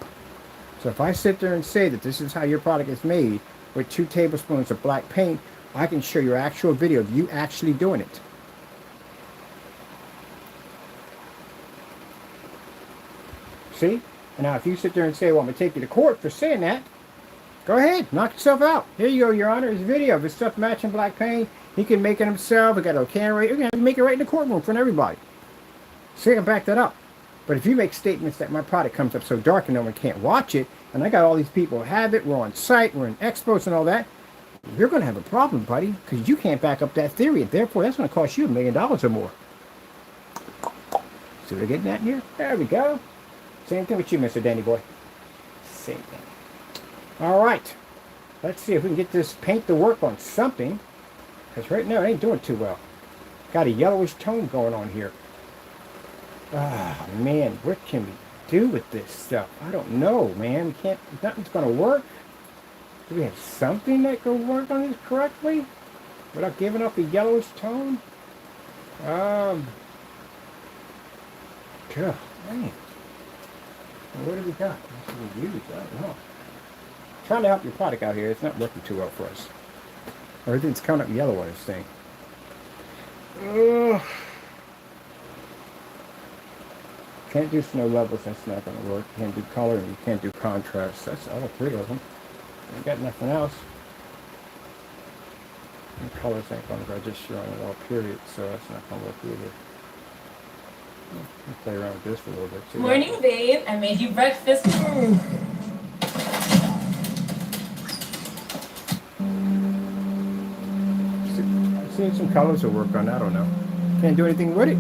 So if I sit there and say that this is how your product is made with 2 tablespoons of black paint, I can show you actual video of you actually doing it. See? And now if you sit there and say, well, I'm going to take you to court for saying that, go ahead, knock yourself out. Here you go, Your Honor. His video of his stuff matching black paint. He can make it himself. He got a camera. He can make it right in the courtroom in front of everybody. So you can back that up. But if you make statements that my product comes up so dark and no one can't watch it, and I got all these people who have it, we're on site, we're in expos and all that, you're going to have a problem, buddy, because you can't back up that theory, and therefore that's going to cost you $1 million or more. See what we're getting at here? There we go. Same thing with you, Mr. Danny Boy. Same thing. All right. Let's see if we can get this paint to work on something, because right now it ain't doing too well. Got a yellowish tone going on here. Ah, man, what can we do with this stuff? I don't know, man. We can't, nothing's going to work. Do we have something that could work on this correctly without giving up a yellowish tone? God, man. What do we got? What should we use? I don't know. Trying to help your product out here. It's not working too well for us. Everything's coming up yellow on this thing. Can't do snow levels, that's not going to work. You can't do color, and you can't do contrast. That's all three of them. Ain't got nothing else. And colors ain't going to register on it all, period, so that's not going to work either. I'll play around with this for a little bit. See Morning, babe. I made you breakfast. See, some colors will work on, I don't know. Can't do anything with it.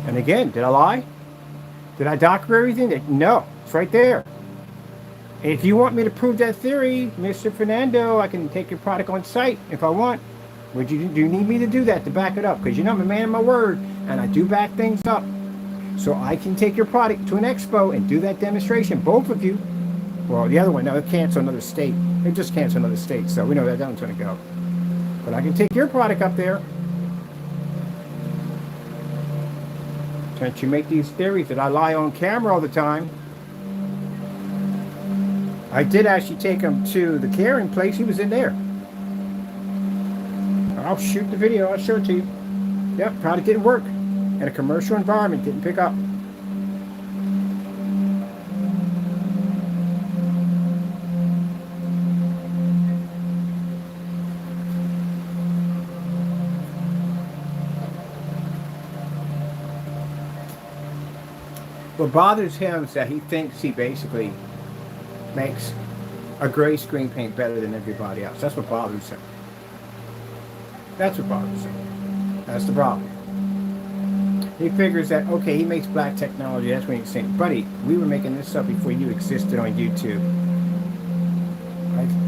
And again, did I lie? Did I doctor everything? No, it's right there. If you want me to prove that theory, Mr. Fernando, I can take your product on site if I want. Would you do you need me to do that to back it up? Because you know I'm a man of my word, and I do back things up. So I can take your product to an expo and do that demonstration, both of you. Well, the other one, no, it cancel another state. It just cancel another state, so we know that one's going to go. But I can take your product up there. Can't you make these theories that I lie on camera all the time? I did actually take him to the carrying place. He was in there. I'll shoot the video. I'll show it to you. Yep, product didn't work. In a commercial environment, didn't pick up. What bothers him is that he thinks he basically makes a gray screen paint better than everybody else. That's what bothers him. That's what bothers him. That's the problem. He figures that, okay, he makes black technology. That's what he's saying. Buddy, we were making this stuff before you existed on YouTube.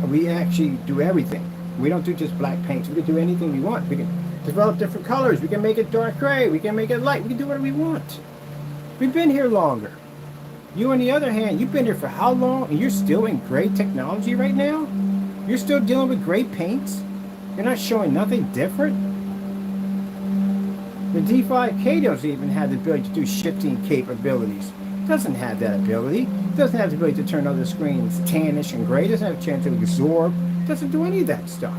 We actually do everything. We don't do just black paints. We can do anything we want. We can develop different colors. We can make it dark gray. We can make it light. We can do whatever we want. We've been here longer. You, on the other hand, you've been here for how long? And you're still in gray technology right now? You're still dealing with gray paints? You're not showing nothing different? The D5K doesn't even have the ability to do shifting capabilities. It doesn't have that ability. It doesn't have the ability to turn other screens tannish and gray. It doesn't have a chance to absorb. It doesn't do any of that stuff.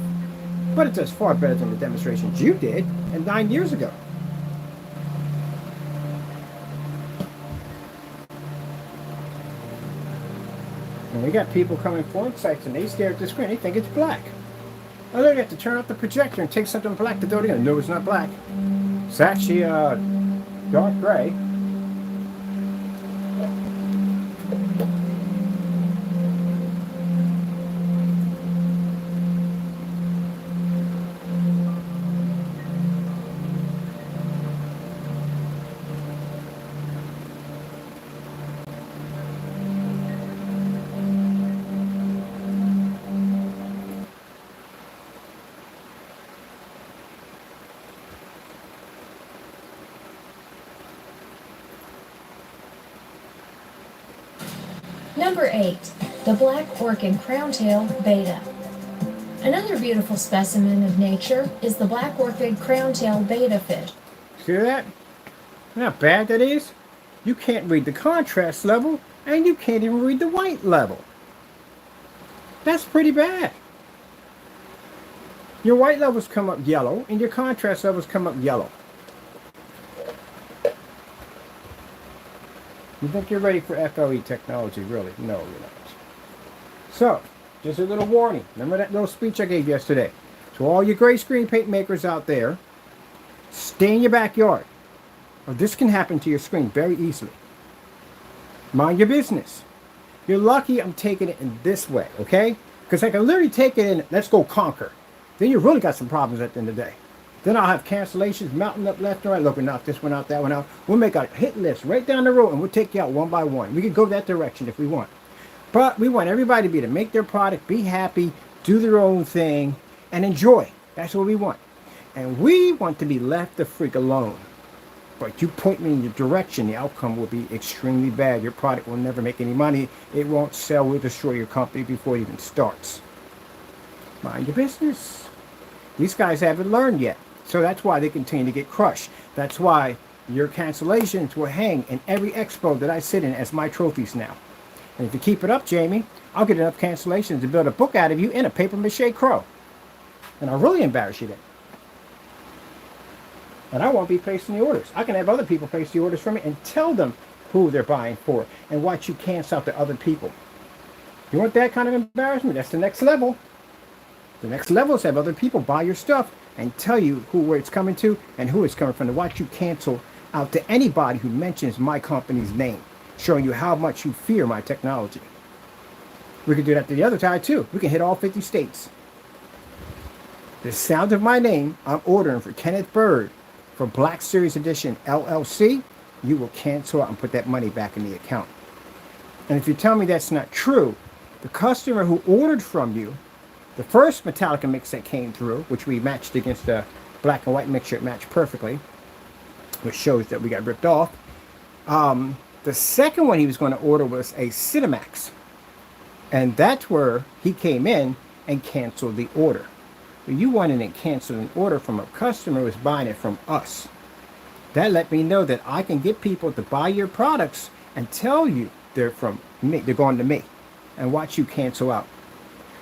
But it does far better than the demonstrations you did 9 years ago. And we got people coming foreign sites and they stare at the screen. They think it's black. Oh, they have to turn off the projector and take something black to do it again. No, it's not black. It's actually dark gray. Number 8, the Black Orchid Crowntail Beta. Another beautiful specimen of nature is the Black Orchid Crowntail Beta fish. See that? How bad that is? You can't read the contrast level, and you can't even read the white level. That's pretty bad. Your white levels come up yellow, and your contrast levels come up yellow. You think you're ready for FLE technology, really? No, you're not. So, just a little warning. Remember that little speech I gave yesterday? To all you gray screen paint makers out there, stay in your backyard, or this can happen to your screen very easily. Mind your business. You're lucky I'm taking it in this way, okay? Because I can literally take it in, let's go conquer. Then you really got some problems at the end of the day. Then I'll have cancellations mounting up left and right. Look, we knocked this one out, that one out. We'll make a hit list right down the road, and we'll take you out one by one. We can go that direction if we want. But we want everybody to make their product, be happy, do their own thing, and enjoy. That's what we want. And we want to be left the freak alone. But you point me in your direction, the outcome will be extremely bad. Your product will never make any money. It won't sell. We'll destroy your company before it even starts. Mind your business. These guys haven't learned yet. So that's why they continue to get crushed. That's why your cancellations will hang in every expo that I sit in as my trophies now. And if you keep it up, Jamie, I'll get enough cancellations to build a book out of you in a papier-mâché crow. And I'll really embarrass you then. And I won't be placing the orders. I can have other people place the orders for me and tell them who they're buying for and watch you cancel out to other people. You want that kind of embarrassment? That's the next level. The next level is have other people buy your stuff and tell you where it's coming to and who it's coming from, to watch you cancel out to anybody who mentions my company's name, showing you how much you fear my technology. We could do that to the other side too. We can hit all 50 states. The sound of my name, I'm ordering for Kenneth Bird for Black Series Edition LLC. You will cancel out and put that money back in the account. And if you tell me that's not true, the customer who ordered from you, the first Metallica mix that came through, which we matched against the black and white mixture, it matched perfectly, which shows that we got ripped off. The second one he was going to order was a Cinemax. And that's where he came in and canceled the order. But you went in and canceled an order from a customer who was buying it from us. That let me know that I can get people to buy your products and tell you they're from me, they're going to me, and watch you cancel out.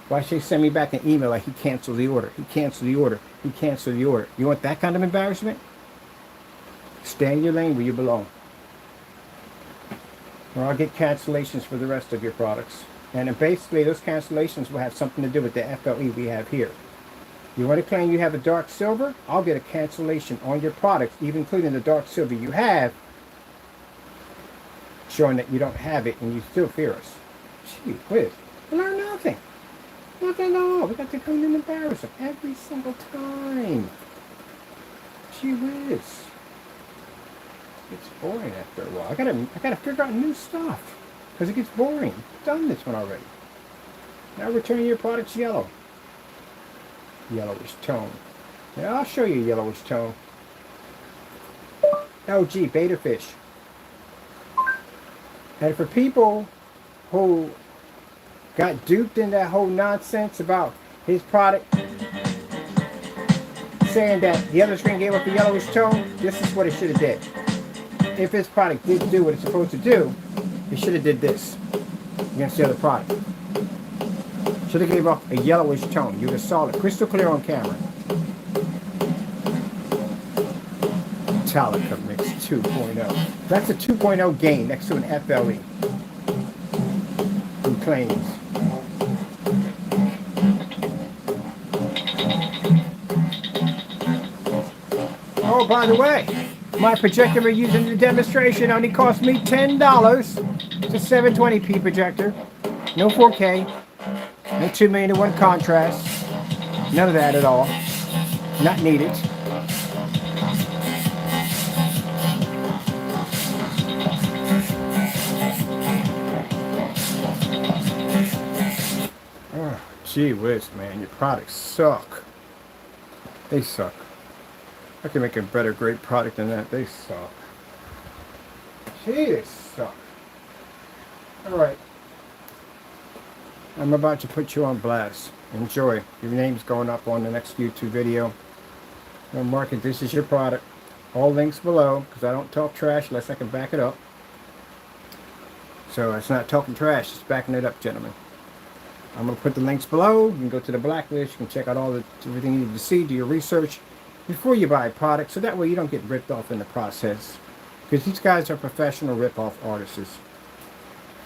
Why should they send me back an email like he canceled the order, he canceled the order, he canceled the order? You want that kind of embarrassment? Stay in your lane where you belong. Or I'll get cancellations for the rest of your products. And then basically those cancellations will have something to do with the FLE we have here. You want to claim you have a dark silver? I'll get a cancellation on your products, even including the dark silver you have, showing that you don't have it and you still fear us. Gee whiz, we learn nothing. Nothing at all. We got to come and embarrass them every single time. Gee whiz. It's boring after a while. I gotta figure out new stuff because it gets boring. I've done this one already. Now we're turning your products yellow. Yellowish tone. Yeah, I'll show you yellowish tone. LG Beta Fish. And for people who got duped in that whole nonsense about his product saying that the other screen gave up a yellowish tone, this is what it should have did. If his product did do what it's supposed to do, it should have did this against the other product. Should have gave off a yellowish tone. You would have saw it crystal clear on camera. Metallica Mix 2.0. That's a 2.0 gain next to an FLE. Who claims. Oh, by the way, my projector we're using in the demonstration only cost me $10. It's a 720p projector. No 4K. No 2 million to 1 contrast. None of that at all. Not needed. Oh, gee whiz, man. Your products suck. They suck. I can make a better, great product than that. They suck. Gee, they suck. Alright. I'm about to put you on blast. Enjoy. Your name's going up on the next YouTube video. I'll mark it. This is your product. All links below, because I don't talk trash unless I can back it up. So it's not talking trash, it's backing it up, gentlemen. I'm going to put the links below. You can go to the blacklist. You can check out everything you need to see, do your research before you buy a product, so that way you don't get ripped off in the process. Because these guys are professional rip-off artists.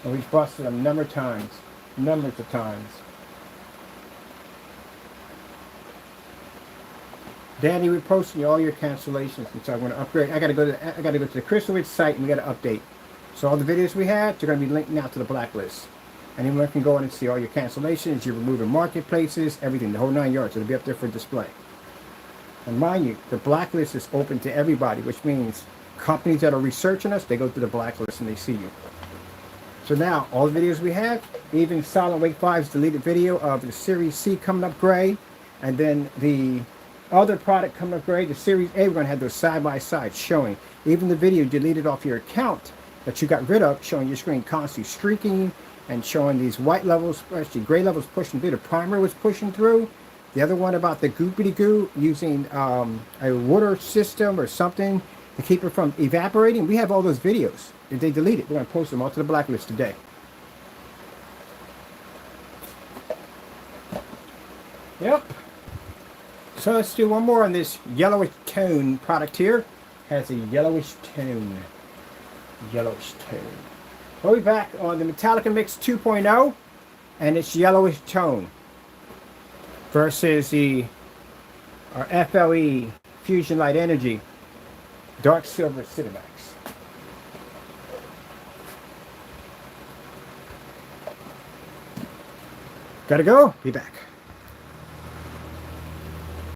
And we've busted them numbers of times. Danny, we're posting all your cancellations, and so I'm going to upgrade. I got to go to the Crystalwitch site, and we got to update. So all the videos we had, they're going to be linked now to the blacklist. Anyone can go in and see all your cancellations, your removing marketplaces, everything, the whole 9 yards. It'll be up there for display. And mind you, the blacklist is open to everybody, which means companies that are researching us, they go to the blacklist and they see you. So now, all the videos we have, even Silent Wake 5's deleted video of the Series C coming up gray, and then the other product coming up gray, the Series A, we're going to have those side by side showing. Even the video deleted off your account that you got rid of, showing your screen constantly streaking and showing these white levels, especially gray levels pushing through. The primer was pushing through. The other one about the goopity goo using a water system or something to keep it from evaporating. We have all those videos that they deleted. We're going to post them all to the blacklist today. Yep. So let's do one more on this yellowish tone product here. Has a yellowish tone. Yellowish tone. We'll be back on the Metallica Mix 2.0 and its yellowish tone versus our FLE Fusion Light Energy Dark Silver Cinemax. Gotta go. Be back.